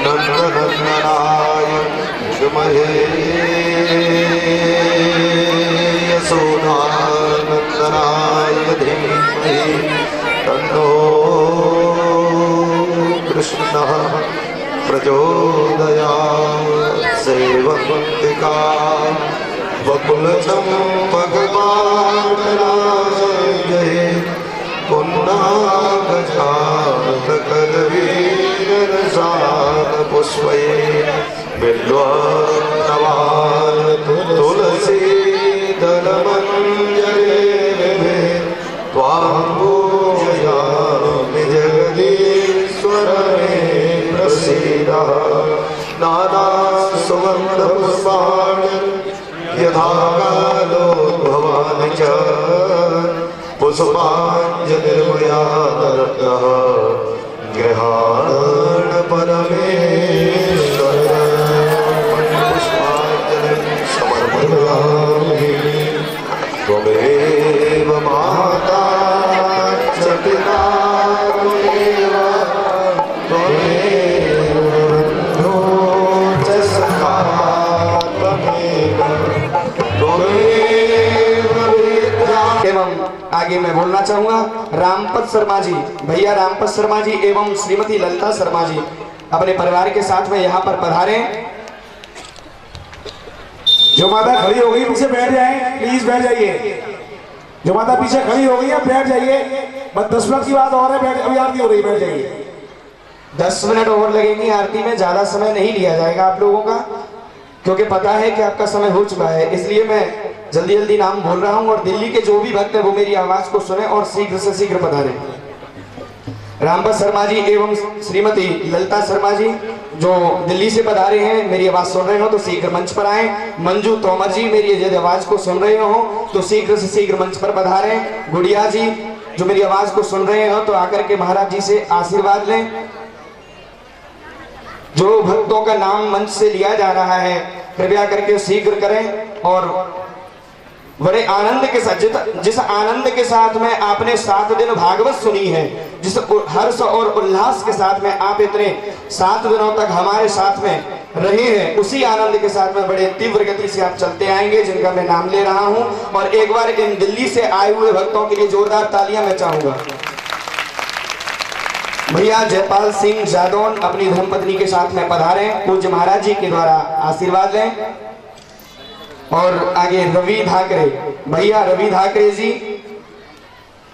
नन्दनन्दनाय विद्महे यशोदानन्दनाय धीमहि तन्नो कृष्णः प्रचोदयात्। सेवन्तिका वकुलचम्पकपाटलाशये पुष्पये बिल्वान्नवान् तुलसीदलमञ्जरे त्वां पूजयामि जगदीश्वर मे प्रसीदः। नानासुगन्धपुष्पाणि यथा कालोद्भवानि च पुष्पाञ्जलिर्मया दत्तः गृहाण परमेश्वर। पुष्पाञ्जलिं समर्पयामि। त्वमेव माता च पिता त्वमेव बन्धो च सखा त्वमेव विद्या। एवं आगे मैं बोलना चाहूंगा रामपत शर्मा जी, भैया रामपत शर्मा जी एवं श्रीमती ललिता शर्मा जी अपने परिवार के साथ में यहाँ पर पधारे। जो माता खड़ी हो गई पीछे बैठ जाए, प्लीज बैठ जाइए। जो माता पीछे खड़ी हो गई है बैठ जाइए। बस 10 मिनट की बात और है, बैठ अभी आरती हो रही, बैठ जाइए। 10 मिनट और लगेंगी आरती में, ज्यादा समय नहीं लिया जाएगा आप लोगों का, क्योंकि पता है कि आपका समय हो चुका है। इसलिए मैं जल्दी जल्दी नाम बोल रहा हूं और दिल्ली के जो भी भक्त है वो मेरी आवाज को सुने और शीघ्र से शीघ्र पधारे। रामपत शर्मा जी एवं श्रीमती ललिता शर्मा जी जो दिल्ली से पधारे हैं, मेरी आवाज सुन रहे हो तो शीघ्र मंच पर आए। मंजू तोमर जी मेरी यदि आवाज को सुन रहे हो तो शीघ्र से शीघ्र मंच पर पधारे। गुड़िया जी जो मेरी आवाज को सुन रहे हो तो आकर के महाराज जी से आशीर्वाद लें। जो भक्तों का नाम मंच से लिया जा रहा है कृपया करके शीघ्र करें। और बड़े आनंद के साथ, जिस आनंद के साथ में आपने 7 दिन भागवत सुनी है, जिस हर्ष और उल्लास के साथ में आप इतने 7 दिनों तक हमारे साथ में रहे हैं, उसी आनंद के साथ में बड़े तीव्र गति से आप चलते आएंगे, जिनका मैं नाम ले रहा हूं। और एक बार इन दिल्ली से आए हुए भक्तों के लिए जोरदार तालियां मैं चाहूंगा। भैया जयपाल सिंह जादौन अपनी धर्मपत्नी के साथ में पधारे, पूज्य महाराज जी के द्वारा आशीर्वाद लें। और आगे रवि धाकरे, भैया रवि धाकरे जी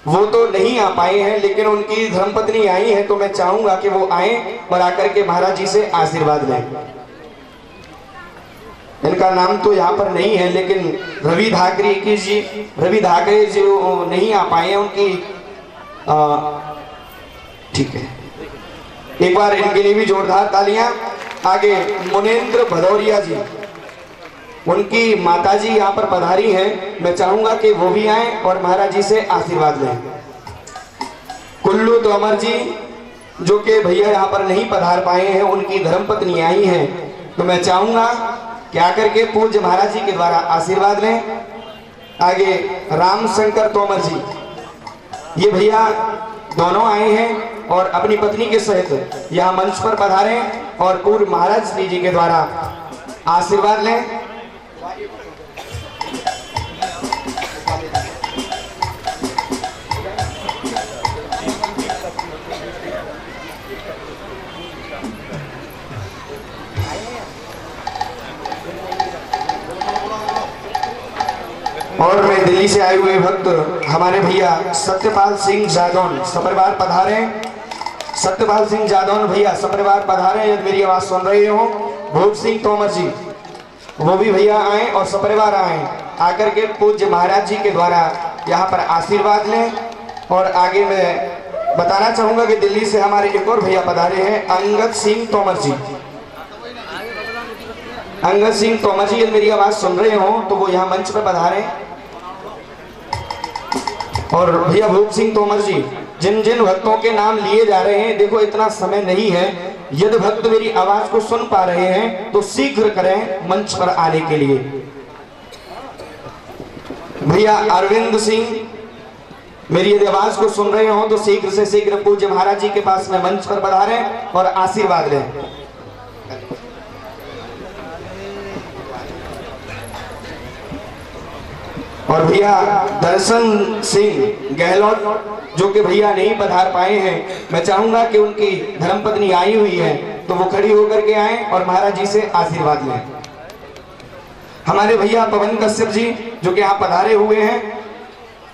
वो तो नहीं आ पाए हैं लेकिन उनकी धर्मपत्नी आई है, तो मैं चाहूंगा कि वो आए और आकर के महाराज जी से आशीर्वाद लें। इनका नाम तो यहाँ पर नहीं है लेकिन रवि धाकरे जी जो नहीं आ पाए हैं उनकी ठीक है, एक बार इनके लिए भी जोरदार तालियां। आगे मुनेंद्र भदौरिया जी, उनकी माताजी यहाँ पर पधारी हैं, मैं चाहूंगा कि वो भी आए और महाराज जी से आशीर्वाद लें। कुल्लू तोमर जी जो कि भैया यहाँ पर नहीं पधार पाए हैं, उनकी धर्मपत्नी आई हैं, तो मैं चाहूंगा कि आकर के पूज्य महाराज जी के द्वारा आशीर्वाद लें। आगे राम शंकर तोमर जी, ये भैया दोनों आए हैं और अपनी पत्नी के सहित यहाँ मंच पर पधारे और पूर्व महाराज श्री जी के द्वारा आशीर्वाद लें। और मैं दिल्ली से आए हुए भक्त हमारे भैया सत्यपाल सिंह जादौन सपरिवार पधारे। सत्यपाल सिंह जादौन भैया सपरिवार पधारे, यदि मेरी आवाज सुन रहे हो। भूप सिंह तोमर जी वो भी भैया आए और सपरिवार आए, आकर के पूज्य महाराज जी के द्वारा यहाँ पर आशीर्वाद लें। और आगे मैं बताना चाहूंगा कि दिल्ली से हमारे एक और भैया पधारे हैं, अंगद सिंह तोमर जी। अंगद सिंह तोमर जी यदि मेरी आवाज सुन रहे हो तो वो यहाँ मंच पर पधारे। और भैया भूप सिंह तोमर जी, जिन जिन भक्तों के नाम लिए जा रहे हैं, देखो इतना समय नहीं है, यदि भक्त मेरी आवाज को सुन पा रहे हैं तो शीघ्र करें मंच पर आने के लिए। भैया अरविंद सिंह मेरी यदि आवाज को सुन रहे हो तो शीघ्र से शीघ्र पूज्य महाराज जी के पास में मंच पर पधारें और आशीर्वाद लें। और भैया दर्शन सिंह गहलोत जो कि भैया नहीं पधार पाए हैं, मैं चाहूंगा कि उनकी धर्मपत्नी आई हुई है तो वो खड़ी होकर के आए और महाराज जी से आशीर्वाद लें। हमारे भैया पवन कश्यप जी जो कि यहाँ पधारे हुए हैं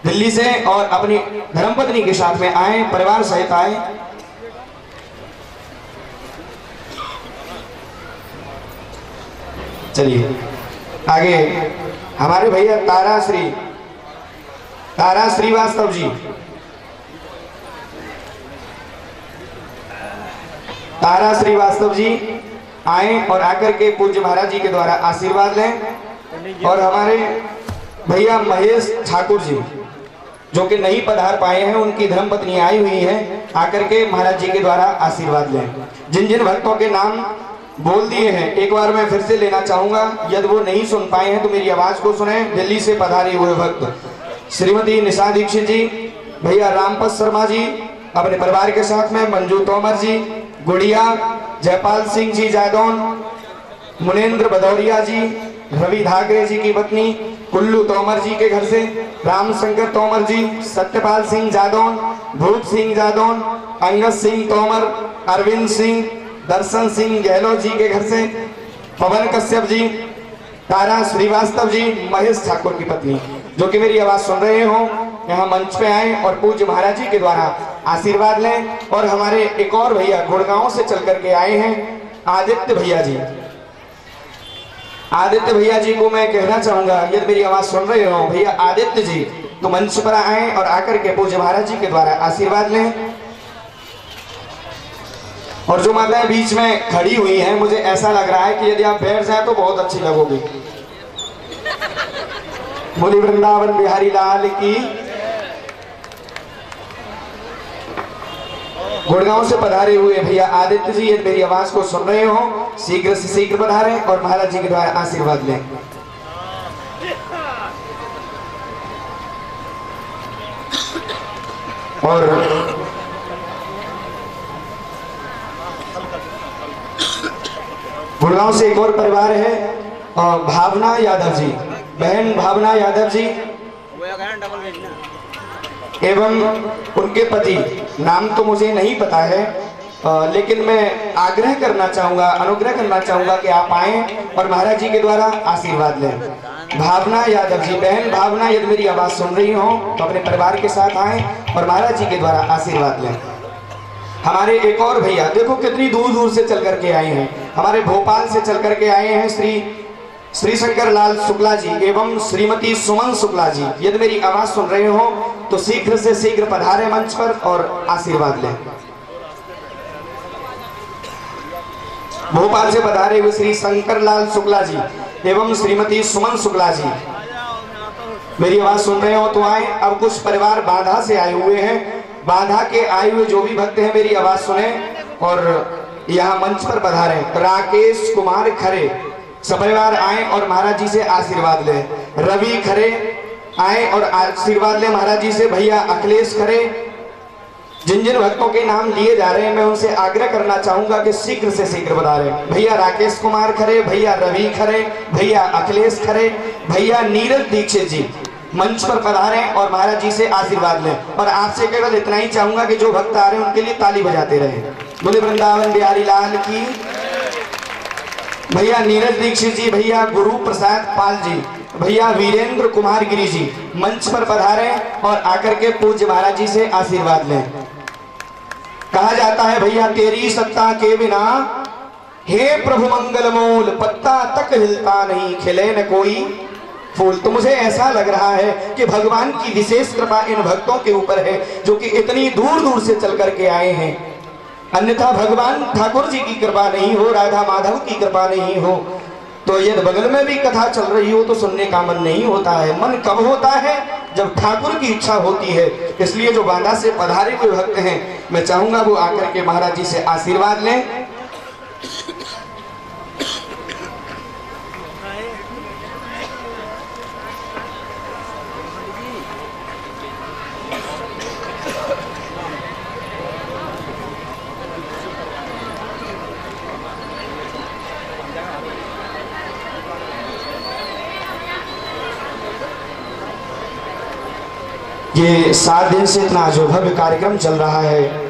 दिल्ली से और अपनी धर्मपत्नी के साथ में आए, परिवार सहित आए। चलिए आगे हमारे भैया तारा श्रीवास्तव जी, तारा श्रीवास्तव जी आए और आकर के पूज्य महाराज जी के द्वारा आशीर्वाद लें। और हमारे भैया महेश ठाकुर जी जो कि नहीं पधार पाए हैं, उनकी धर्मपत्नी आई हुई है, आकर के महाराज जी के द्वारा आशीर्वाद लें। जिन जिन भक्तों के नाम बोल दिए हैं एक बार मैं फिर से लेना चाहूंगा, यदि वो नहीं सुन पाए हैं तो मेरी आवाज को सुने। दिल्ली से पधारे हुए भक्त श्रीमती निशा दीक्षित जी, भैया रामपत शर्मा जी अपने परिवार के साथ में, मंजू तोमर जी, गुड़िया जयपाल सिंह जी जादौन, मुनेन्द्र भदौरिया जी, रवि धाकरे जी की पत्नी कुल्लू तोमर जी के घर से, रामशंकर तोमर जी, सत्यपाल सिंह जादौन, भूप सिंह जादौन, अंगद सिंह तोमर, अरविंद सिंह, दर्शन सिंह गहलोत जी के घर से, पवन कश्यप जी, तारा श्रीवास्तव जी, महेश ठाकुर की पत्नी जो कि मेरी आवाज सुन रहे हो यहाँ मंच पे आए और पूज्य महाराज जी के द्वारा आशीर्वाद लें। और हमारे एक और भैया गुड़गांव से चल करके आए हैं, आदित्य भैया जी। आदित्य भैया जी को मैं कहना चाहूंगा, यदि मेरी आवाज सुन रहे हो भैया आदित्य जी तो मंच पर आए और आकर के पूज्य महाराज जी के द्वारा आशीर्वाद लें। और जो माताएं बीच में खड़ी हुई हैं, मुझे ऐसा लग रहा है कि यदि आप बैठ जाए तो बहुत अच्छी लगोगी। बोली वृंदावन बिहारी लाल की। गुड़गांव से पधारे हुए भैया आदित्य जी यदि मेरी आवाज को सुन रहे हो शीघ्र से शीघ्र पधारें और महाराज जी के द्वारा आशीर्वाद लें। और गुड़गांव से एक और परिवार है, भावना यादव जी, बहन भावना यादव जी एवं उनके पति, नाम तो मुझे नहीं पता है, लेकिन मैं आग्रह करना चाहूंगा, अनुग्रह करना चाहूंगा कि आप आएं और महाराज जी के द्वारा आशीर्वाद लें। भावना यादव जी, बहन भावना यदि मेरी आवाज सुन रही हो तो अपने परिवार के साथ आएं और महाराज जी के द्वारा आशीर्वाद लें। हमारे एक और भैया, देखो कितनी दूर दूर से चल करके आए हैं, हमारे भोपाल से चल करके आए हैं श्री शंकर लाल शुक्ला जी एवं श्रीमती सुमन शुक्ला जी। यदि मेरी आवाज सुन रहे हो तो शीघ्र से शीघ्र पधारे मंच पर और आशीर्वाद लें। भोपाल से पधारे हुए श्री शंकर लाल शुक्ला जी एवं श्रीमती सुमन शुक्ला जी, मेरी आवाज सुन रहे हो तो आए। अब कुछ परिवार बांधा से आए हुए हैं, बांधा के आए हुए जो भी भक्त हैं मेरी आवाज सुने और यहाँ मंच पर पधारे। राकेश कुमार खरे सपरिवार आए और महाराज जी से आशीर्वाद ले। रवि खरे आए और आशीर्वाद ले महाराज जी से। भैया अखिलेश खरे, जिन जिन भक्तों के नाम लिए जा रहे हैं मैं उनसे आग्रह करना चाहूंगा कि शीघ्र से शीघ्र बता रहे। भैया राकेश कुमार खरे, भैया रवि खरे, भैया अखिलेश खरे, भैया नीरज दीक्षित जी मंच पर पधारे और महाराज जी से आशीर्वाद लें। और आपसे केवल इतना ही चाहूंगा कि जो भक्त आ रहे हैं उनके लिए ताली बजाते रहे। बोले वृंदावन बिहारी लाल की। भैया नीरज दीक्षित जी, भैया गुरु प्रसाद पाल जी, भैया वीरेंद्र कुमार गिरी जी मंच पर पधारे और आकर के पूज्य महाराज जी से आशीर्वाद लें। कहा जाता है भैया तेरी सत्ता के बिना हे प्रभु मंगल मूल, पत्ता तक हिलता नहीं, खिले न कोई फूल। तो मुझे ऐसा लग रहा है कि भगवान की विशेष कृपा इन भक्तों के ऊपर है जो कि इतनी दूर दूर से चल करके आए हैं। अन्यथा भगवान ठाकुर जी की कृपा नहीं हो, राधा माधव की कृपा नहीं हो तो यदि बगल में भी कथा चल रही हो तो सुनने का मन नहीं होता है। मन कब होता है? जब ठाकुर की इच्छा होती है। इसलिए जो बांदा से पधारे हुए भक्त हैं, मैं चाहूंगा वो आकर के महाराज जी से आशीर्वाद लें। ये 7 दिन से इतना जो भव्य कार्यक्रम चल रहा है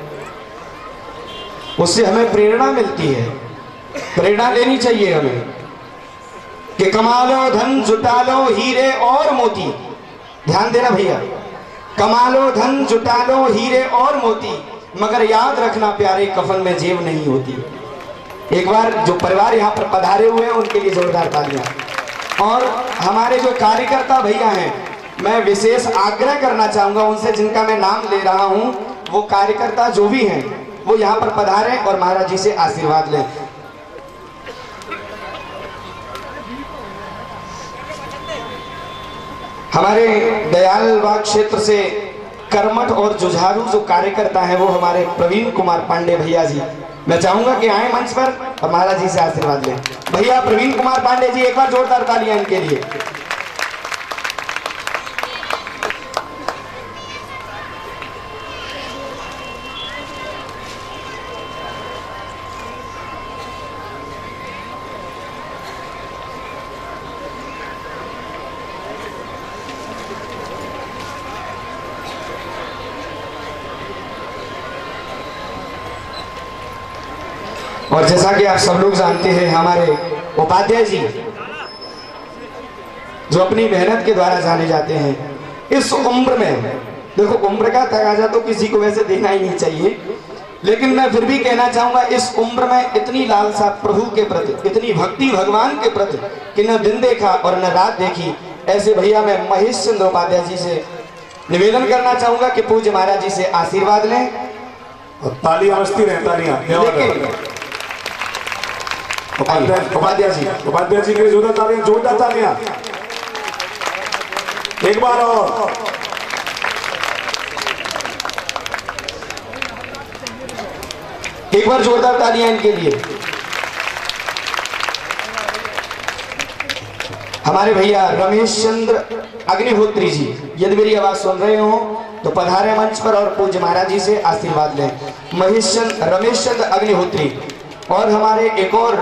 उससे हमें प्रेरणा मिलती है। प्रेरणा लेनी चाहिए हमें कि कमा लो धन जुटा लो हीरे और मोती। ध्यान देना भैया, कमा लो धन जुटा लो हीरे और मोती, मगर याद रखना प्यारे कफन में जेब नहीं होती। एक बार जो परिवार यहाँ पर पधारे हुए हैं उनके लिए जोरदार तालियां। और हमारे जो कार्यकर्ता भैया हैं, मैं विशेष आग्रह करना चाहूंगा उनसे, जिनका मैं नाम ले रहा हूं, वो कार्यकर्ता जो भी हैं वो यहाँ पर पधारें और महाराज जी से आशीर्वाद लें। हमारे दयालबाग क्षेत्र से कर्मठ और जुझारू जो कार्यकर्ता हैं वो हमारे प्रवीण कुमार पांडे भैया जी, मैं चाहूंगा कि आए मंच पर और महाराज जी से आशीर्वाद लें। भैया प्रवीण कुमार पांडे जी, एक बार जोरदार तालियां इनके लिए। और जैसा कि आप सब लोग जानते हैं, हमारे उपाध्याय जी जो अपनी मेहनत के द्वारा जाने जाते हैं, इस उम्र में, देखो उम्र का तकाजा तो किसी को वैसे देना ही नहीं चाहिए, लेकिन मैं फिर भी कहना चाहूंगा इस उम्र में इतनी लालसा प्रभु के प्रति, इतनी भक्ति भगवान के प्रति कि न दिन देखा और न रात देखी, ऐसे भैया मैं महेश चंद्र उपाध्याय जी से निवेदन करना चाहूंगा कि पूज्य महाराज जी से आशीर्वाद लें। और तालियां बजती रहें, तालियां। उपाध्याय जी के लिए जोरदार तालियां। एक बार और एक बार जोरदार तालियां इनके लिए। हमारे भैया रमेश चंद्र अग्निहोत्री जी, यदि मेरी आवाज सुन रहे हो तो पधारे मंच पर और पूज्य महाराज जी से आशीर्वाद लें। रमेश चंद्र अग्निहोत्री। और हमारे एक और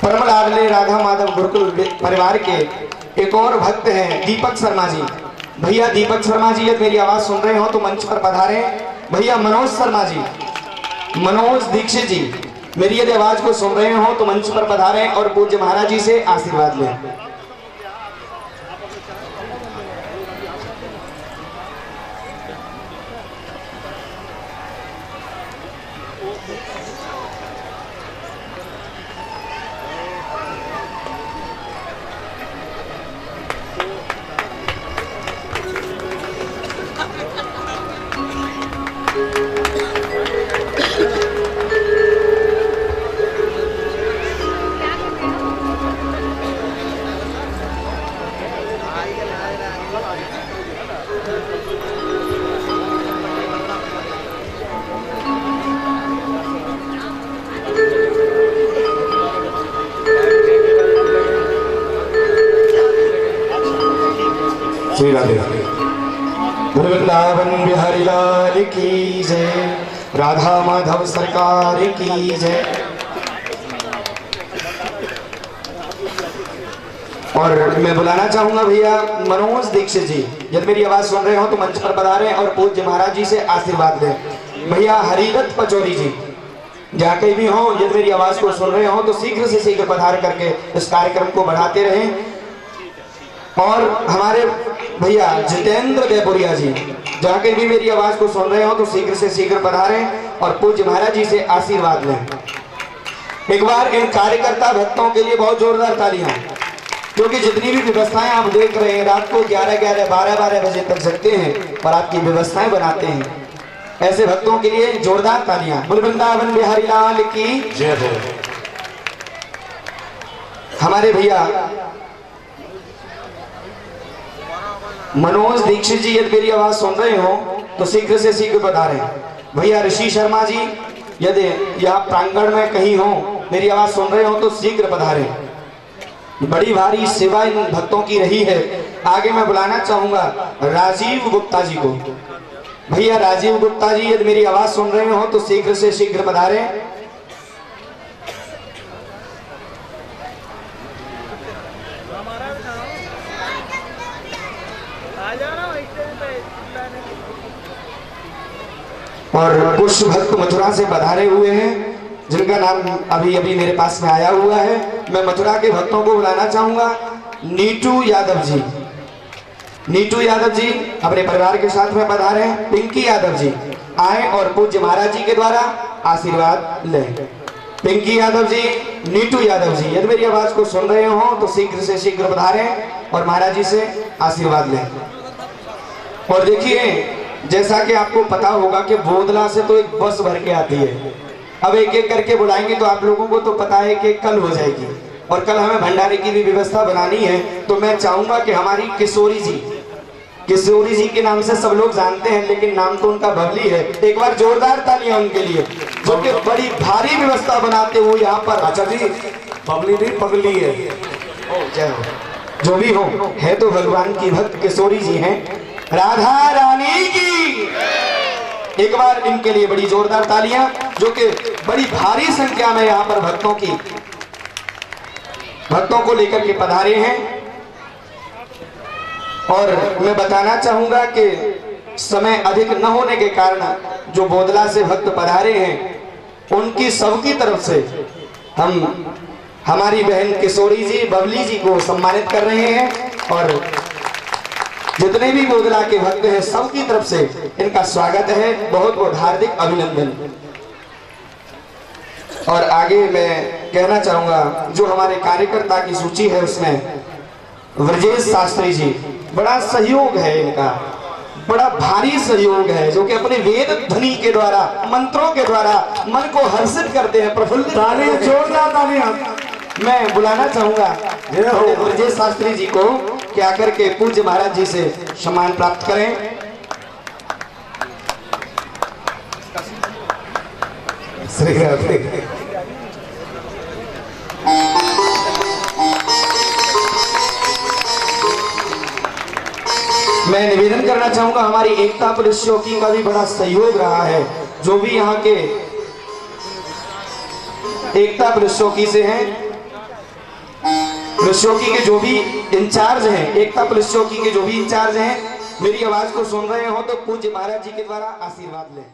परम लाडले राधा माधव गुरुकुल परिवार के एक और भक्त हैं दीपक शर्मा जी। भैया दीपक शर्मा जी, यदि मेरी आवाज सुन रहे हो तो मंच पर पधारे। भैया मनोज शर्मा जी, मनोज दीक्षित जी, मेरी यदि आवाज को सुन रहे हो तो मंच पर पधारे और पूज्य महाराज जी से आशीर्वाद लें। श्री राधे वृंदावन बिहारी लाल की जय, राधा माधव सरकार की जय। और मैं बुलाना चाहूंगा भैया मनोज दीक्षित जी, यदि मेरी आवाज सुन रहे हो तो मंच पर पधारें और पूज्य महाराज जी से आशीर्वाद लें। भैया हरिदत्त पचौरी जी, जहाँ कहीं भी हो, यदि मेरी आवाज को सुन रहे हो तो शीघ्र से शीघ्र पधार करके इस कार्यक्रम को बढ़ाते रहें। और हमारे भैया जितेंद्र देपुरिया जी, जहाँ कहीं भी मेरी आवाज को सुन रहे हो तो शीघ्र से शीघ्र पधारें और पूज्य महाराज जी से आशीर्वाद लें। एक बार इन कार्यकर्ता भक्तों के लिए बहुत जोरदार तालियां, क्योंकि जितनी भी व्यवस्थाएं आप देख रहे हैं, रात को 11-11, 12-12 बजे तक जगते हैं और आपकी व्यवस्थाएं बनाते हैं। ऐसे भक्तों के लिए जोरदार तालियां। बोल वृंदावन बिहारी लाल की जय हो। हमारे भैया मनोज दीक्षित जी, यदि मेरी आवाज सुन रहे हो तो शीघ्र से शीघ्र पधारें। भैया ऋषि शर्मा जी, यदि यहाँ प्रांगण में कहीं हो, मेरी आवाज सुन रहे हो तो शीघ्र पधारें। बड़ी भारी सेवा इन भक्तों की रही है। आगे मैं बुलाना चाहूंगा राजीव गुप्ता जी को। भैया राजीव गुप्ता जी, यदि मेरी आवाज सुन रहे हो तो शीघ्र से शीघ्र पधारें। और कुछ भक्त मथुरा से पधारे हुए हैं, जिनका नाम अभी अभी मेरे पास में आया हुआ है। मैं मथुरा के भक्तों को बुलाना चाहूंगा। नीटू यादव जी, नीटू यादव जी अपने परिवार के साथ में पधारे हैं। पिंकी यादव जी आए और पूज्य महाराज जी के द्वारा आशीर्वाद लें। पिंकी यादव जी, नीटू यादव जी, यदि मेरी आवाज को सुन रहे हो तो शीघ्र से शीघ्र पधारें और महाराज जी से आशीर्वाद लें। और देखिए, जैसा कि आपको पता होगा कि बोदला से तो एक बस भर के आती है। अब एक एक करके बुलाएंगे तो आप लोगों को तो पता है कि कल हो जाएगी, और कल हमें भंडारे की भी व्यवस्था बनानी है। तो मैं चाहूंगा कि हमारी किशोरी जी के नाम से सब लोग जानते हैं, लेकिन नाम तो उनका बबली है। एक बार जोरदार तालियां उनके लिए, जो कि बड़ी भारी व्यवस्था बनाते हुए यहाँ पर। अच्छा जी, बबली नहीं पगली है। जय हो। जो भी हो, है तो भगवान की भक्त किशोरी जी हैं, राधा रानी की। एक बार इनके लिए बड़ी जोरदार तालियां, जो कि बड़ी भारी संख्या में यहाँ पर भक्तों को लेकर के पधारे हैं। और मैं बताना चाहूंगा कि समय अधिक न होने के कारण जो बोदला से भक्त पधारे हैं, उनकी सबकी तरफ से हम हमारी बहन किशोरी जी, बबली जी को सम्मानित कर रहे हैं। और जितने भी बोदला के भक्त हैं, सबकी तरफ से इनका स्वागत है। बहुत बहुत हार्दिक अभिनंदन। और आगे मैं कहना चाहूंगा, जो हमारे कार्यकर्ता की सूची है उसमें व्रजेश शास्त्री जी, बड़ा सहयोग है इनका, बड़ा भारी सहयोग है, जो कि अपने वेद ध्वनि के द्वारा, मंत्रों के द्वारा मन को हर्षित करते हैं, प्रफुल्लित। तालियां, जोरदार तालियां। मैं बुलाना चाहूंगा ब्रजेश शास्त्री जी को कि आकर के पूज्य महाराज जी से सम्मान प्राप्त करें। श्री राधे। मैं निवेदन करना चाहूंगा, हमारी एकता पुलिस चौकी का भी बड़ा सहयोग रहा है। जो भी यहाँ के एकता पुलिस चौकी से हैं, पुलिस चौकी के जो भी इंचार्ज हैं, एकता पुलिस चौकी के जो भी इंचार्ज हैं, मेरी आवाज को सुन रहे हो तो पूज्य महाराज जी के द्वारा आशीर्वाद लें।